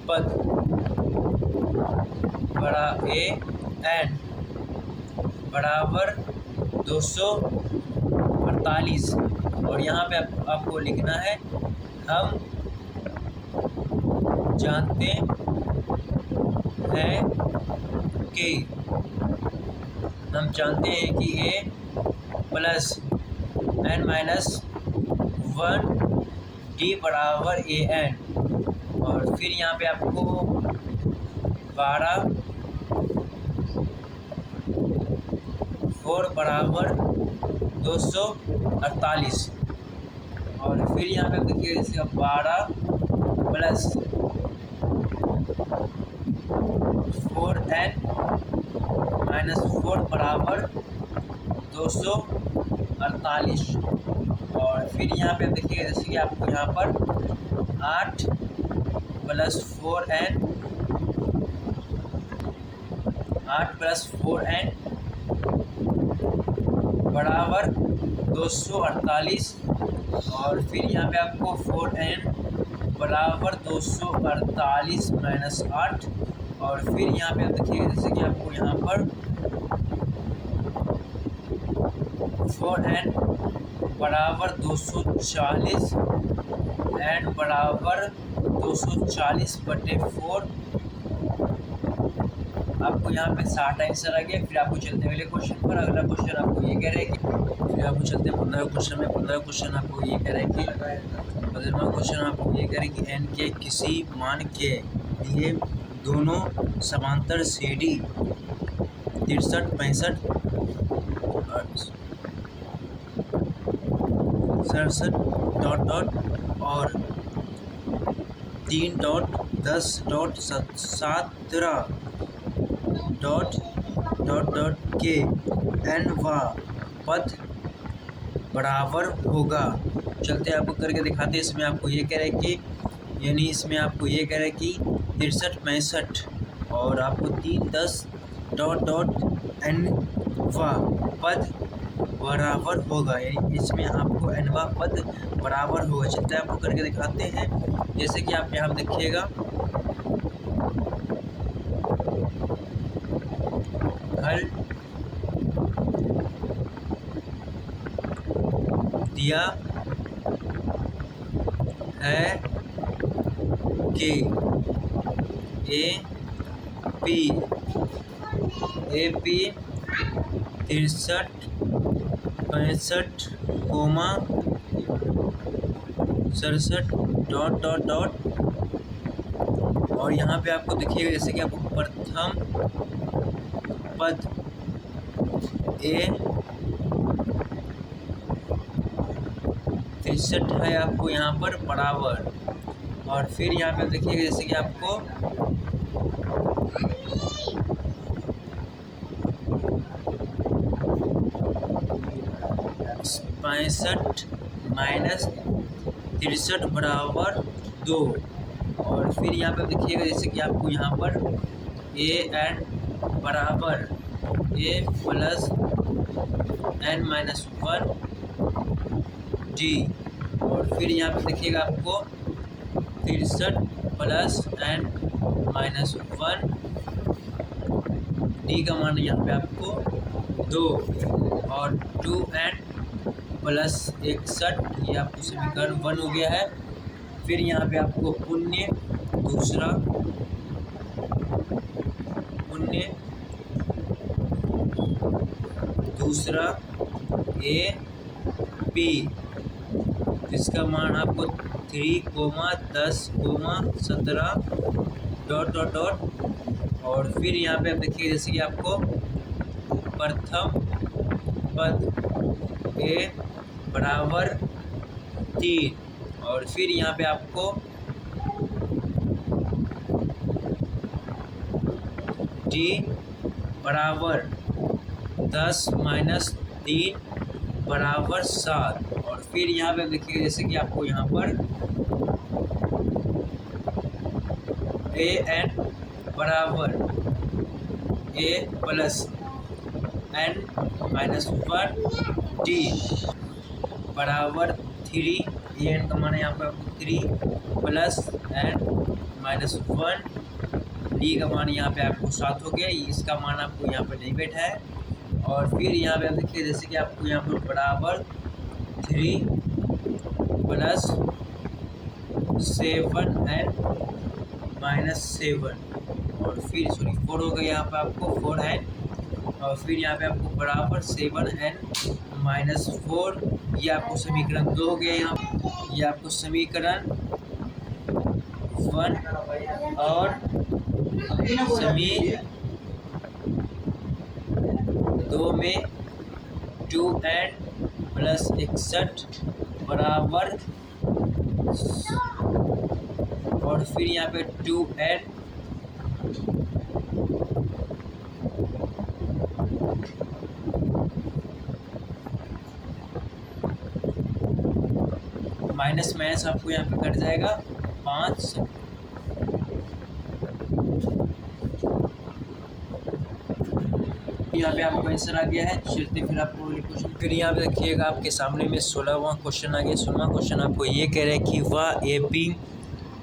पद बड़ा ए एन बराबर 248, और यहाँ पे आपको लिखना है हम जानते हैं कि ए प्लस एन माइनस 1 डी बराबर ए एन। और फिर यहाँ पे आपको 12 4 बराबर 248, और फिर यहाँ पे देखिए जैसे 12 प्लस 4n माइनस 4 बराबर 248। और फिर यहाँ पे देखिए जैसे कि आपको यहाँ पर 8 प्लस 4n बराबर 248, और फिर यहाँ पे आपको 4n बराबर 248 माइनस 8, और फिर यहाँ पे आप देखिए जैसे कि आपको यहाँ पर 4n बराबर 240 n बराबर 240/4, आपको यहाँ पे 60 आंसर आ गया। फिर आपको चलते हैं अगले क्वेश्चन पर। अगला क्वेश्चन आपको ये कह रहा है कि फिर आपको चलते हैं 15 क्वेश्चन में। 15 क्वेश्चन आपको ये कह रहा है कि 15वां क्वेश्चन आपको ये कह रहा है कि n के किसी मान के लिए दोनों समांतर CD 63 65 67 डॉट डॉट और 3 dot 10 dot 17 dot dot dot के n वां पद बराबर होगा। चलते आपको करके दिखाते हैं। इसमें आपको ये कह रहे हैं कि यानी इसमें आपको ये कह रहा है कि 63 65 और आपको 3 10 डॉट डॉट n पद बराबर होगा, यानी इसमें आपको n पद बराबर होगा। चलते आपको करके दिखाते हैं। जैसे कि आप यहाँ देखिएगा, हल दिया है कि A P 63 65 67 dot dot dot, और यहाँ पे आपको देखिएगा जैसे कि आपको प्रथम पद ए 63 है आपको यहाँ पर बराबर, और फिर यहाँ पे देखिएगा जैसे कि आपको पैंसठ माइनस 63 बराबर 2, और फिर यहाँ पे देखिएगा जैसे कि आपको यहाँ पर ए एन बराबर ए प्लस n माइनस 1 डी, और फिर यहाँ पे देखिएगा आपको 63 प्लस n माइनस 1 डी का मान यहाँ पे आपको 2, और 2n प्लस 61, ये आपको समीकरण 1 हो गया है। फिर यहाँ पे आपको पुण्य दूसरा ए पी, इसका मान आपको 3 10 17 डॉट डॉट डॉट, और फिर यहाँ पे आप देखिए जैसे कि आपको प्रथम पद ए बराबर 3, और फिर यहाँ पे आपको डी बराबर 10 माइनस 3 बराबर 7, और फिर यहाँ पे देखिए जैसे कि आपको यहाँ पर ए एन बराबर ए प्लस n माइनस 1 डी बराबर 3, ए एन का मान है यहाँ पर 3 प्लस n माइनस 1 डी का मान यहाँ पे आपको 7 हो गया, इसका मान आपको यहाँ पर नहीं बैठा है। और फिर यहाँ पे आप देखिए जैसे कि आपको यहाँ पर बराबर 3 प्लस 7n माइनस 7, और फिर 4 हो गया यहाँ पे आपको 4n, और फिर यहाँ पे आपको बराबर 7n माइनस 4, ये आपको समीकरण 2 हो गया। यहाँ ये आपको समीकरण 1 और समीकरण 2 में 2n प्लस 61 बराबर, और फिर यहाँ पे 2n माइनस माइनस आपको यहाँ पे कट जाएगा 5, यहाँ पे आपका आंसर आ गया है। चलते फिर आपको अगले क्वेश्चन, फिर यहाँ पे देखिएगा आपके सामने में 16वां क्वेश्चन आ गया। 16वां क्वेश्चन आपको ये कह रहा है कि वह ए पी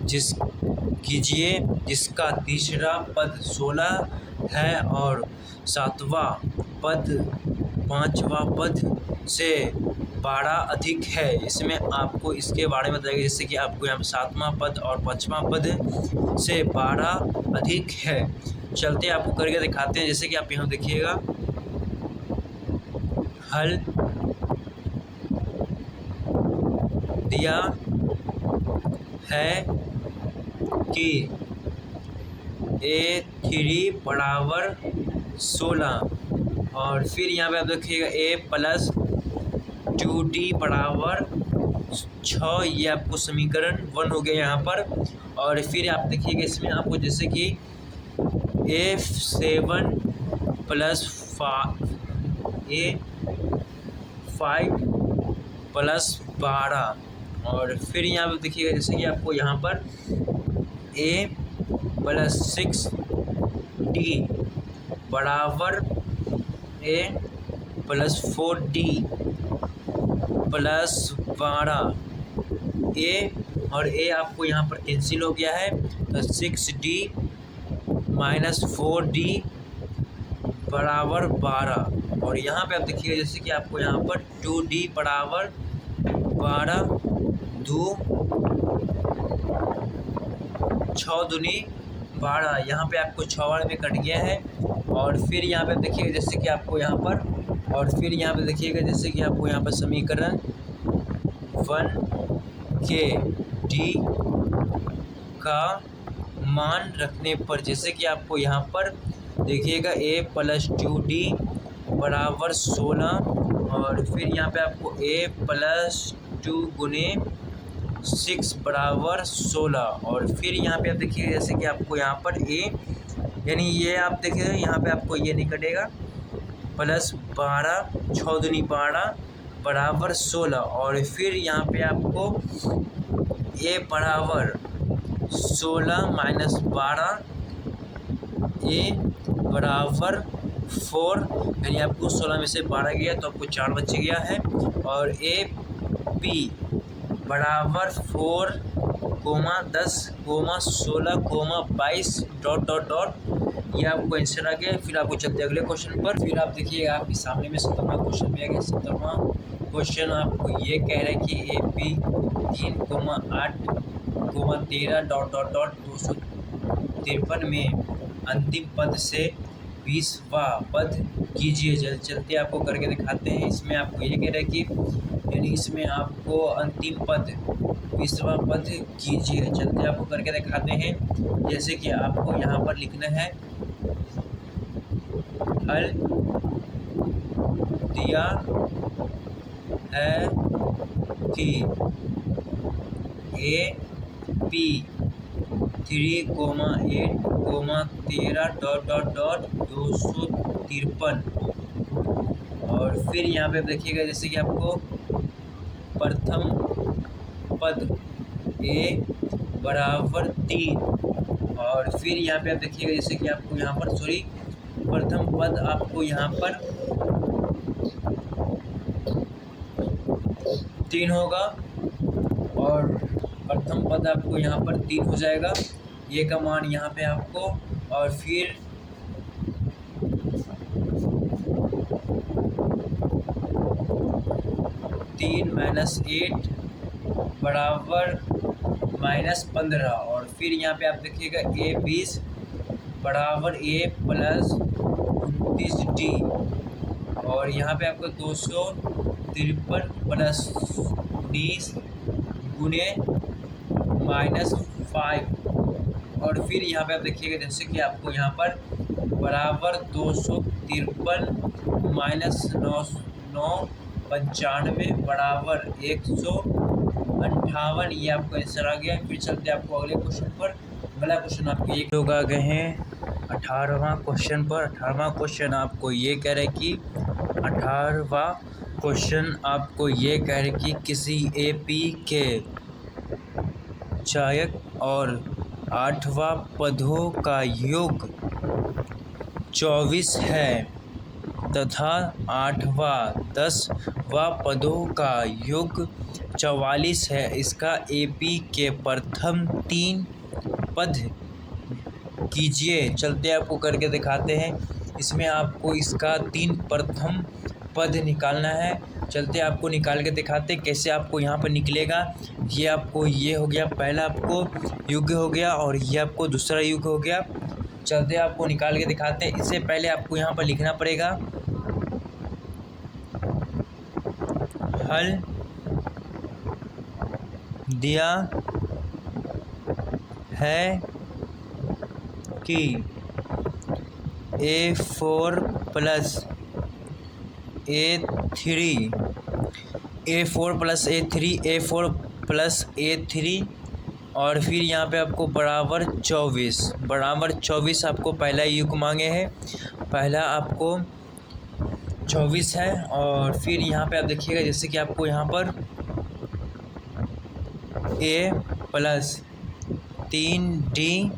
जिसका तीसरा पद 16 है और 7वां पद 5वां पद से 12 अधिक है, इसमें आपको इसके बारे में बताइए। जैसे कि आपको यहाँ पर 7वां पद और 5वां पद से 12 अधिक है। चलते आपको करके दिखाते हैं। जैसे कि आप यहाँ देखिएगा, हल दिया है कि A3 बराबर 16, और फिर यहाँ पे आप देखिएगा A प्लस 2D बराबर 6, ये आपको समीकरण 1 हो गया यहाँ पर। और फिर आप देखिएगा इसमें आपको जैसे कि A7 प्लस A5 प्लस 12, और फिर यहाँ पे देखिएगा जैसे कि आपको यहाँ पर a + 6d बराबर a + 4d + 12। a और a आपको यहाँ पर कैंसिल हो गया है, तो 6d - 4d बराबर 12। और यहाँ पे आप देखिएगा जैसे कि आपको यहाँ पर 2d बराबर 12, 2 6 दूनी 12, यहाँ पे आपको 6 बार में कट गया है। और फिर यहाँ पे देखिएगा जैसे कि आपको यहाँ पर, और फिर यहाँ पे देखिएगा जैसे कि आपको यहाँ पर समीकरण 1 के d का मान रखने पर जैसे कि आपको यहाँ पर देखिएगा a + 2d बराबर 16, और फिर यहाँ पे आपको a + 2 गुने 6 बराबर 16। और फिर यहाँ पे आप देखिए जैसे कि आपको यहाँ पर a यानी ये आप देखिए यहाँ पे आपको ये नहीं कटेगा, + 12 6 दूनी 12 बराबर 16। और फिर यहाँ पे आपको a बराबर 16 - 12 a बराबर 4, यानी आपको 16 में से 12 गया तो आपको 4 बच गया है। और a p बराबर 4, 10, 16, 22 ... ये आपको आंसर आ गया। फिर आपको चलते अगले क्वेश्चन पर। फिर आप देखिए आपके सामने में 17वां क्वेश्चन भी आ गया। 17वां क्वेश्चन आपको ये कह रहा है कि ए पी 3, 8, 13 ... 253 में अंतिम पद से 20वां पद कीजिए। चलते आपको करके दिखाते हैं। इसमें आपको ये कह रहा है कि यानी इसमें आपको अंतिम पद 20वां पद कीजिए। चलते आपको करके दिखाते हैं। जैसे कि आपको यहाँ पर लिखना है, हल दिया है कि ए पी 3, 8, 13 ... 253। और फिर यहाँ पे देखिएगा जैसे कि आपको प्रथम पद a बराबर 3, और फिर यहाँ पे आप देखिएगा जैसे कि आपको यहाँ पर प्रथम पद आपको यहाँ पर 3 होगा, और प्रथम पद आपको यहाँ पर 3 हो जाएगा। ये का मान यहाँ पे आपको, और फिर तीन -8 बराबर -15। और फिर यहाँ पे आप देखिएगा a 20 बराबर a + 29d, और यहाँ पे आपको 253 + 19 गुने -5। और फिर यहाँ पे आप देखिएगा जैसे कि आपको यहाँ पर बराबर 253 - 995 बराबर 158। ये आपका आंसर आ गया। फिर चलते आपको अगले क्वेश्चन पर। अगला क्वेश्चन आपको एक लोग आ गए हैं 18वां क्वेश्चन पर। 18वां क्वेश्चन आपको ये कह रहे कि 18वां क्वेश्चन आपको ये कह रहे कि किसी एपी के चायक और 8वां पदों का योग 24 है तथा 8वां 10वां पदों का योग 44 है। इसका एपी के प्रथम 3 पद कीजिए। चलते आपको करके दिखाते हैं। इसमें आपको इसका 3 प्रथम पद निकालना है। चलते आपको निकाल के दिखाते हैं कैसे आपको यहाँ पर निकलेगा। ये आपको ये हो गया, पहला आपको युग हो गया, और ये आपको दूसरा युग हो गया। चलते आपको निकाल के दिखाते हैं। इससे पहले आपको यहाँ पर लिखना पड़ेगा, हल दिया है कि A4 + A3 और फिर यहाँ पे आपको बराबर 24 आपको पहला युग मांगे हैं। पहला आपको 24 है। और फिर यहाँ पे आप देखिएगा जैसे कि आपको यहाँ पर ए प्लस 3D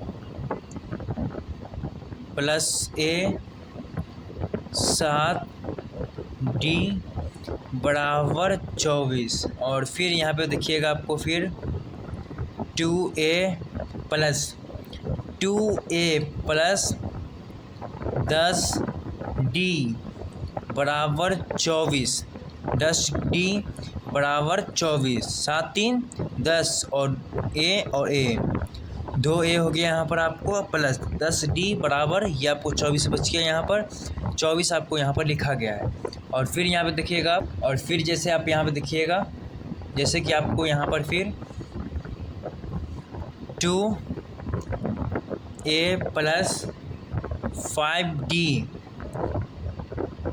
प्लस ए 7D बराबर 24। और फिर यहाँ पे देखिएगा आपको फिर 2A प्लस 10D बराबर 24। 10D बराबर 24, 7 3 10 और ए 2A हो गया यहाँ पर आपको, प्लस 10D बराबर, ये आपको 24 बच गया यहाँ पर, 24 आपको यहाँ पर लिखा गया है। और फिर यहाँ पे देखिएगा, और फिर जैसे आप यहाँ पे देखिएगा, जैसे कि आपको यहाँ पर फिर 2A प्लस 5D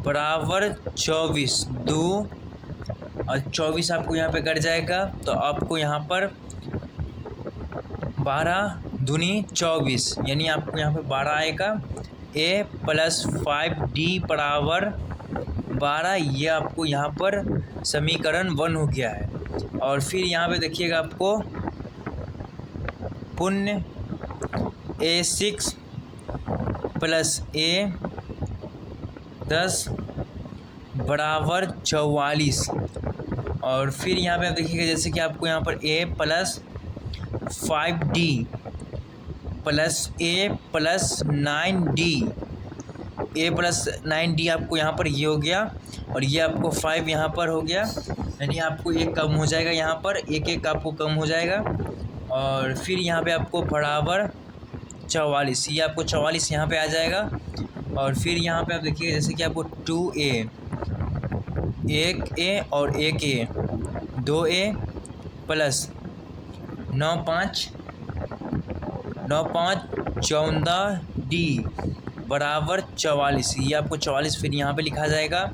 बराबर 24, 2 और 24 आपको यहाँ पे कट जाएगा, तो आपको यहाँ पर 12 दूनी 24, यानी आपको यहाँ पे 12 आएगा। A प्लस 5D बराबर 12, ये आपको यहाँ पर समीकरण 1 हो गया है। और फिर यहाँ पे देखिएगा आपको पुण्य A6 प्लस A10 बराबर 44। और फिर यहाँ पे आप देखिएगा जैसे कि आपको यहाँ पर A plus 5D plus A plus 9D, A plus 9D आपको यहाँ पर ये हो गया, और ये आपको 5 यहाँ पर हो गया, यानी आपको एक कम हो जाएगा, यहाँ पर एक आपको कम हो जाएगा। और फिर यहाँ पे आपको बराबर 44, ये आपको 44 यहाँ पे आ जाएगा। और फिर यहाँ पे आप देखिए जैसे कि आपको 2A, 1A और 1A, 2A प्लस 9 5 14D बराबर 44, ये आपको 44 फिर यहाँ पे लिखा जाएगा।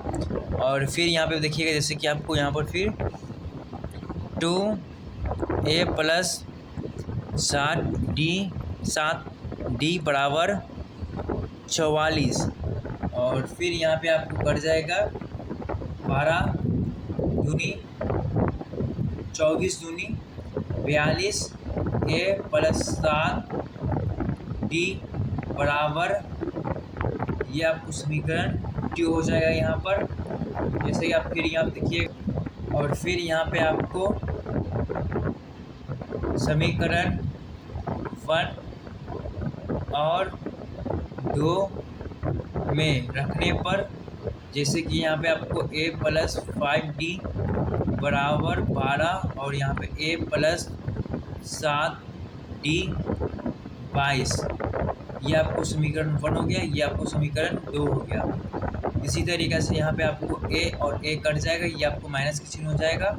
और फिर यहाँ पे देखिएगा जैसे कि आपको यहाँ पर फिर 2A प्लस 7D बराबर 44। और फिर यहाँ पे आपको कट जाएगा 12 दूनी 24 दूनी 42, A प्लस 7D बराबर, ये आपको समीकरण 2 हो जाएगा यहाँ पर। जैसे कि आप फिर यहाँ देखिए, और फिर यहाँ पे आपको समीकरण 1 और 2 में रखने पर, जैसे कि यहाँ पे आपको A प्लस 5D बराबर 12 और यहाँ पे A प्लस 7D 22, ये आपको समीकरण 1 हो गया, ये आपको समीकरण 2 हो गया। इसी तरीक़े से यहाँ पे आपको A और A कट जाएगा, ये आपको माइनस का चिन्ह हो जाएगा।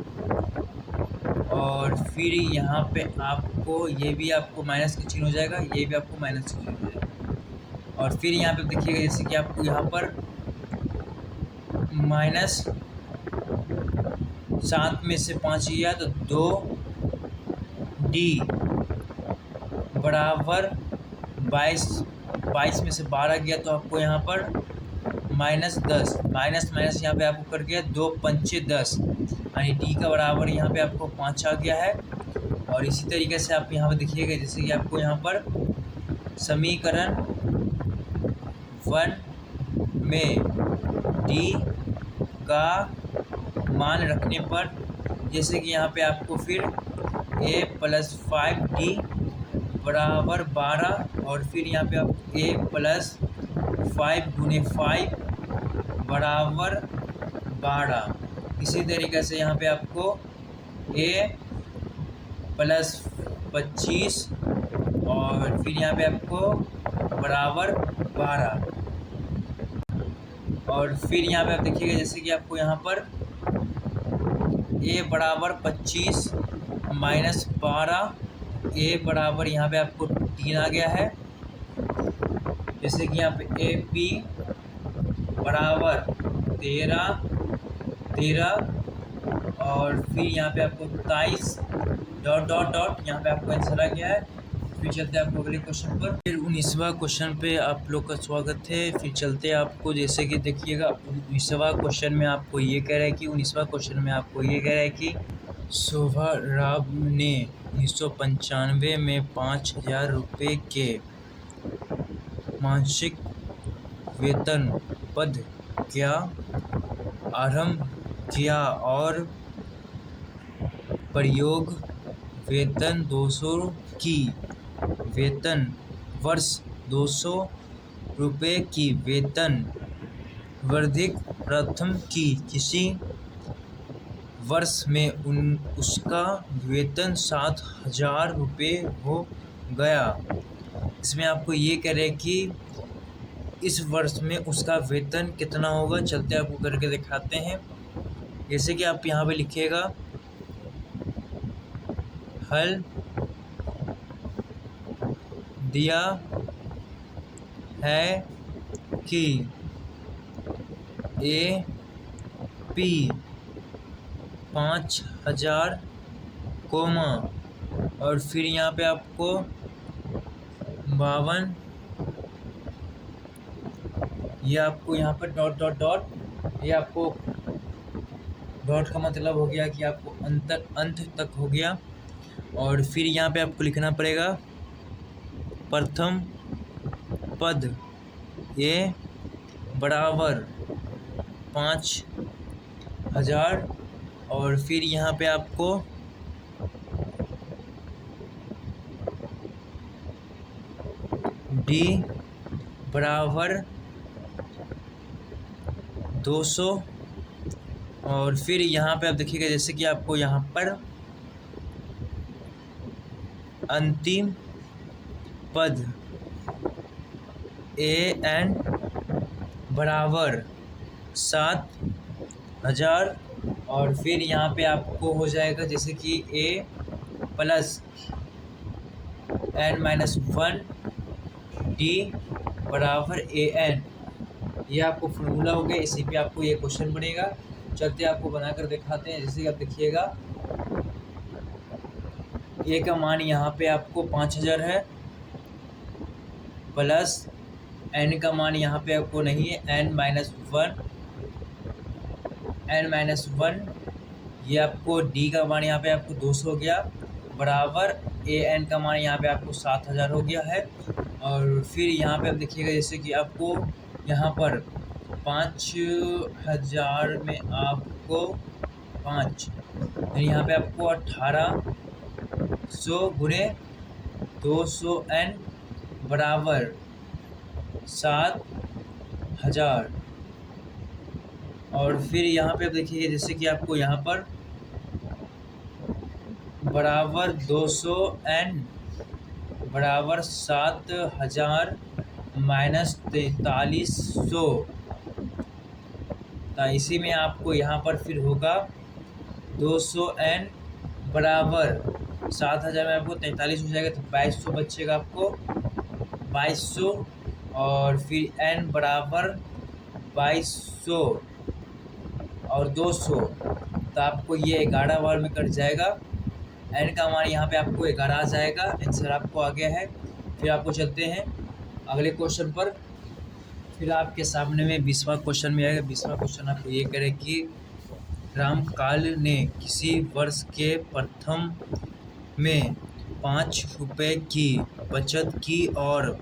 और फिर यहाँ पे आपको ये भी आपको माइनस का चिन्ह हो जाएगा, ये भी आपको माइनस का चिन्ह हो जाएगा। और फिर यहाँ पे देखिएगा जैसे कि आपको यहाँ पर माइनस 7 में से 5 गया तो 2D बराबर 22 में से 12 गया तो आपको यहाँ पर माइनस 10, माइनस यहाँ पे आपको कर गया 2 पंचे 10, यानी D का बराबर यहाँ पे आपको 5 आ गया है। और इसी तरीके से आप यहाँ पर देखिएगा जैसे कि आपको यहाँ पर समीकरण 1 में D का मान रखने पर, जैसे कि यहाँ पे आपको फिर A प्लस 5D बराबर 12, और फिर यहाँ पे आप A प्लस 5 गुने 5 बराबर 12। इसी तरीके से यहाँ पे आपको A प्लस 25 और फिर यहाँ पे आपको बराबर 12। और फिर यहाँ पे आप देखिएगा जैसे कि आपको यहाँ पर A बराबर 25 माइनस 12, A बराबर यहाँ पे आपको 3 आ गया है। जैसे कि यहाँ पे AP बराबर 13 और फिर यहाँ पे आपको 27 डॉट यहाँ पे आपको आंसर आ गया है। फिर चलते हैं आपको अगले क्वेश्चन पर। फिर 19वां क्वेश्चन पे आप लोग का स्वागत है। फिर चलते हैं आपको, जैसे कि देखिएगा 19वां क्वेश्चन में आपको ये कह रहा है कि 19वां क्वेश्चन में आपको ये कह रहा है कि शोभा राव ने 1995 में 5,000 रुपये के मासिक वेतन पद का आरंभ किया और प्रयोग वेतन 200 की वेतन वर्ष 200 रुपये की वेतन वृद्धि प्रथम की किसी वर्ष में उसका वेतन 7,000 रुपये हो गया। इसमें आपको ये कह रहे कि इस वर्ष में उसका वेतन कितना होगा। चलते आपको करके दिखाते हैं। जैसे कि आप यहाँ पे लिखिएगा हल दिया है कि AP 5,000 कोमा और फिर यहाँ पे आपको 52, ये आपको यहाँ पर डॉट डॉट डॉट, ये आपको डॉट का मतलब हो गया कि आपको अंत तक हो गया। और फिर यहाँ पे आपको लिखना पड़ेगा प्रथम पद A बराबर 5,000 और फिर यहाँ पे आपको D बराबर 200 और फिर यहाँ पे आप देखिएगा जैसे कि आपको यहाँ पर अंतिम पद AN बराबर 7,000 और फिर यहाँ पे आपको हो जाएगा जैसे कि A प्लस N-1 D बराबर AN, ये आपको फॉर्मूला हो गया। इसी पे आपको ये क्वेश्चन बनेगा। चलते आपको बनाकर दिखाते हैं। जैसे कि आप देखिएगा A का मान यहाँ पे आपको 5,000 है प्लस N का मान यहाँ पे आपको नहीं है N-1 ये आपको D का मान यहाँ पे आपको 200 हो गया बराबर AN का मान यहाँ पे आपको 7,000 हो गया है। और फिर यहाँ पे आप देखिएगा जैसे कि आपको यहाँ पर 5,000 में आपको 5 यहाँ पे आपको 1,800 गुणे 200N बराबर 7,000 और फिर यहाँ पे आप देखिए जैसे कि आपको यहाँ पर बराबर 200N बराबर 7,000 माइनस 4,300, तो इसी में आपको यहाँ पर फिर होगा 200N बराबर 7,000 में आपको 43 हो जाएगा तो 2,200 बचेगा आपको 2,200 और फिर N बराबर 2,200 और 200 तो आपको ये 11 बार में कट जाएगा। N का मान यहाँ पे आपको 11 आ जाएगा। आंसर आपको आ गया है। फिर आपको चलते हैं अगले क्वेश्चन पर। फिर आपके सामने में 20वां क्वेश्चन में आएगा। 20वां क्वेश्चन आपको ये करे कि रामकाल ने किसी वर्ष के प्रथम में 5 रुपये की बचत की और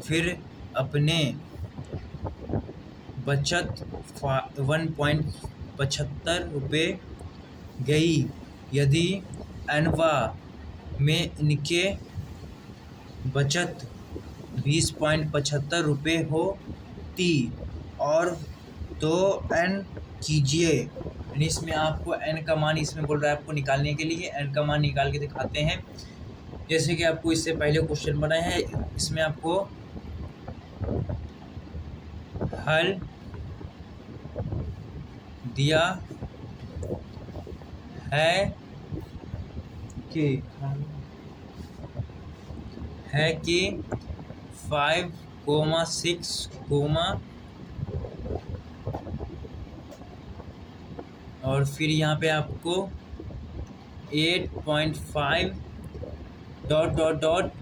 फिर अपने बचत 1.75 रुपये गई। यदि अनवा में इनके बचत 20.75 रुपये होती और तो N कीजिए। इसमें आपको N का मान इसमें बोल रहा है आपको निकालने के लिए। N का मान निकाल के दिखाते हैं। जैसे कि आपको इससे पहले क्वेश्चन बनाए हैं, इसमें आपको हल दिया है कि 5,6, और फिर यहाँ पे आपको 8.5 डॉट डॉट डॉट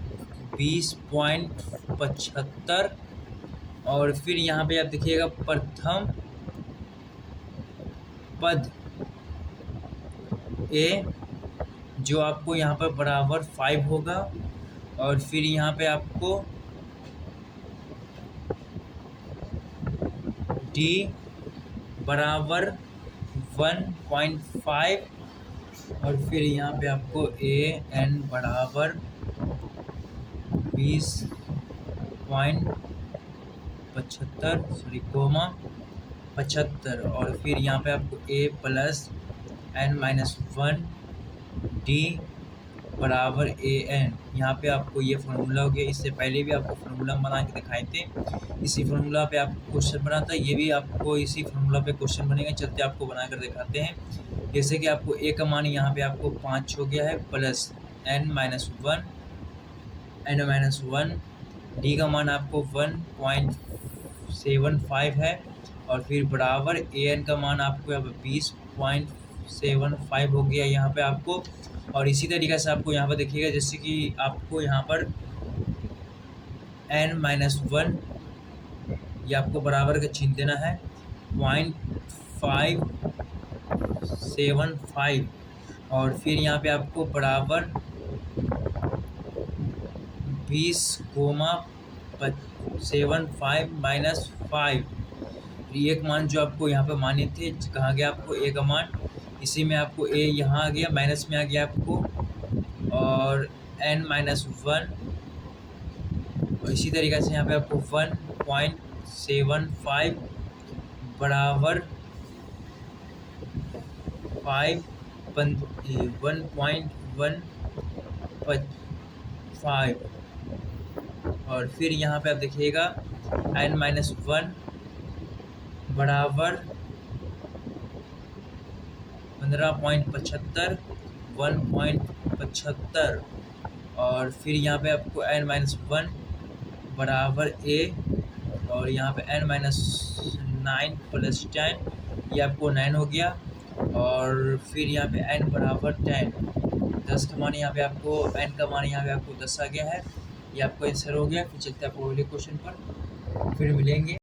20.75 और फिर यहाँ पे आप देखिएगा प्रथम पद A जो आपको यहाँ पर बराबर 5 होगा, और फिर यहाँ पे आपको डी बराबर 1.5, और फिर यहाँ पे आपको ए एन बराबर 20.75 और फिर यहाँ पे आपको ए प्लस n-1 डी बराबर ए एन। यहाँ पे आपको ये फार्मूला हो गया। इससे पहले भी आपको फार्मूला बना के दिखाए थे, इसी फार्मूला पे आपको क्वेश्चन बना था। ये भी आपको इसी फार्मूला पे क्वेश्चन बनेगा। चलते आपको बना कर दिखाते हैं। जैसे कि आपको ए का मान यहाँ पे आपको 5 हो गया है, प्लस n-1 डी का मान आपको 1.75 है, और फिर बराबर ए एन का मान आपको यहाँ पे 20.75 हो गया यहाँ पे आपको। और इसी तरीके से आपको यहाँ पर देखिएगा, जैसे कि आपको यहाँ पर n-1 ये आपको बराबर का चिन्ह देना है 0.575, और फिर यहाँ पे आपको बराबर 20.75 माइनस 5। एक मान जो आपको यहाँ पे माने थे, कहाँ गया आपको ए का मान, इसी में आपको ए यहाँ आ गया, माइनस में आ गया आपको, और n-1, और इसी तरीके से यहाँ पे आपको 1.75 बराबर 1.15, और फिर यहाँ पे आप देखिएगा n-1 बराबर 15.75 1.75, और फिर यहाँ पे आपको n-1 बराबर ए, और यहाँ पे n-9 प्लस 10 ये आपको 9 हो गया, और फिर यहाँ पे n बराबर 10 का मान यहाँ पे आपको n का मान यहाँ पे आपको 10 आ गया है। ये आपको आंसर हो गया। फिर चलते हैं आपको अगले क्वेश्चन पर, फिर मिलेंगे।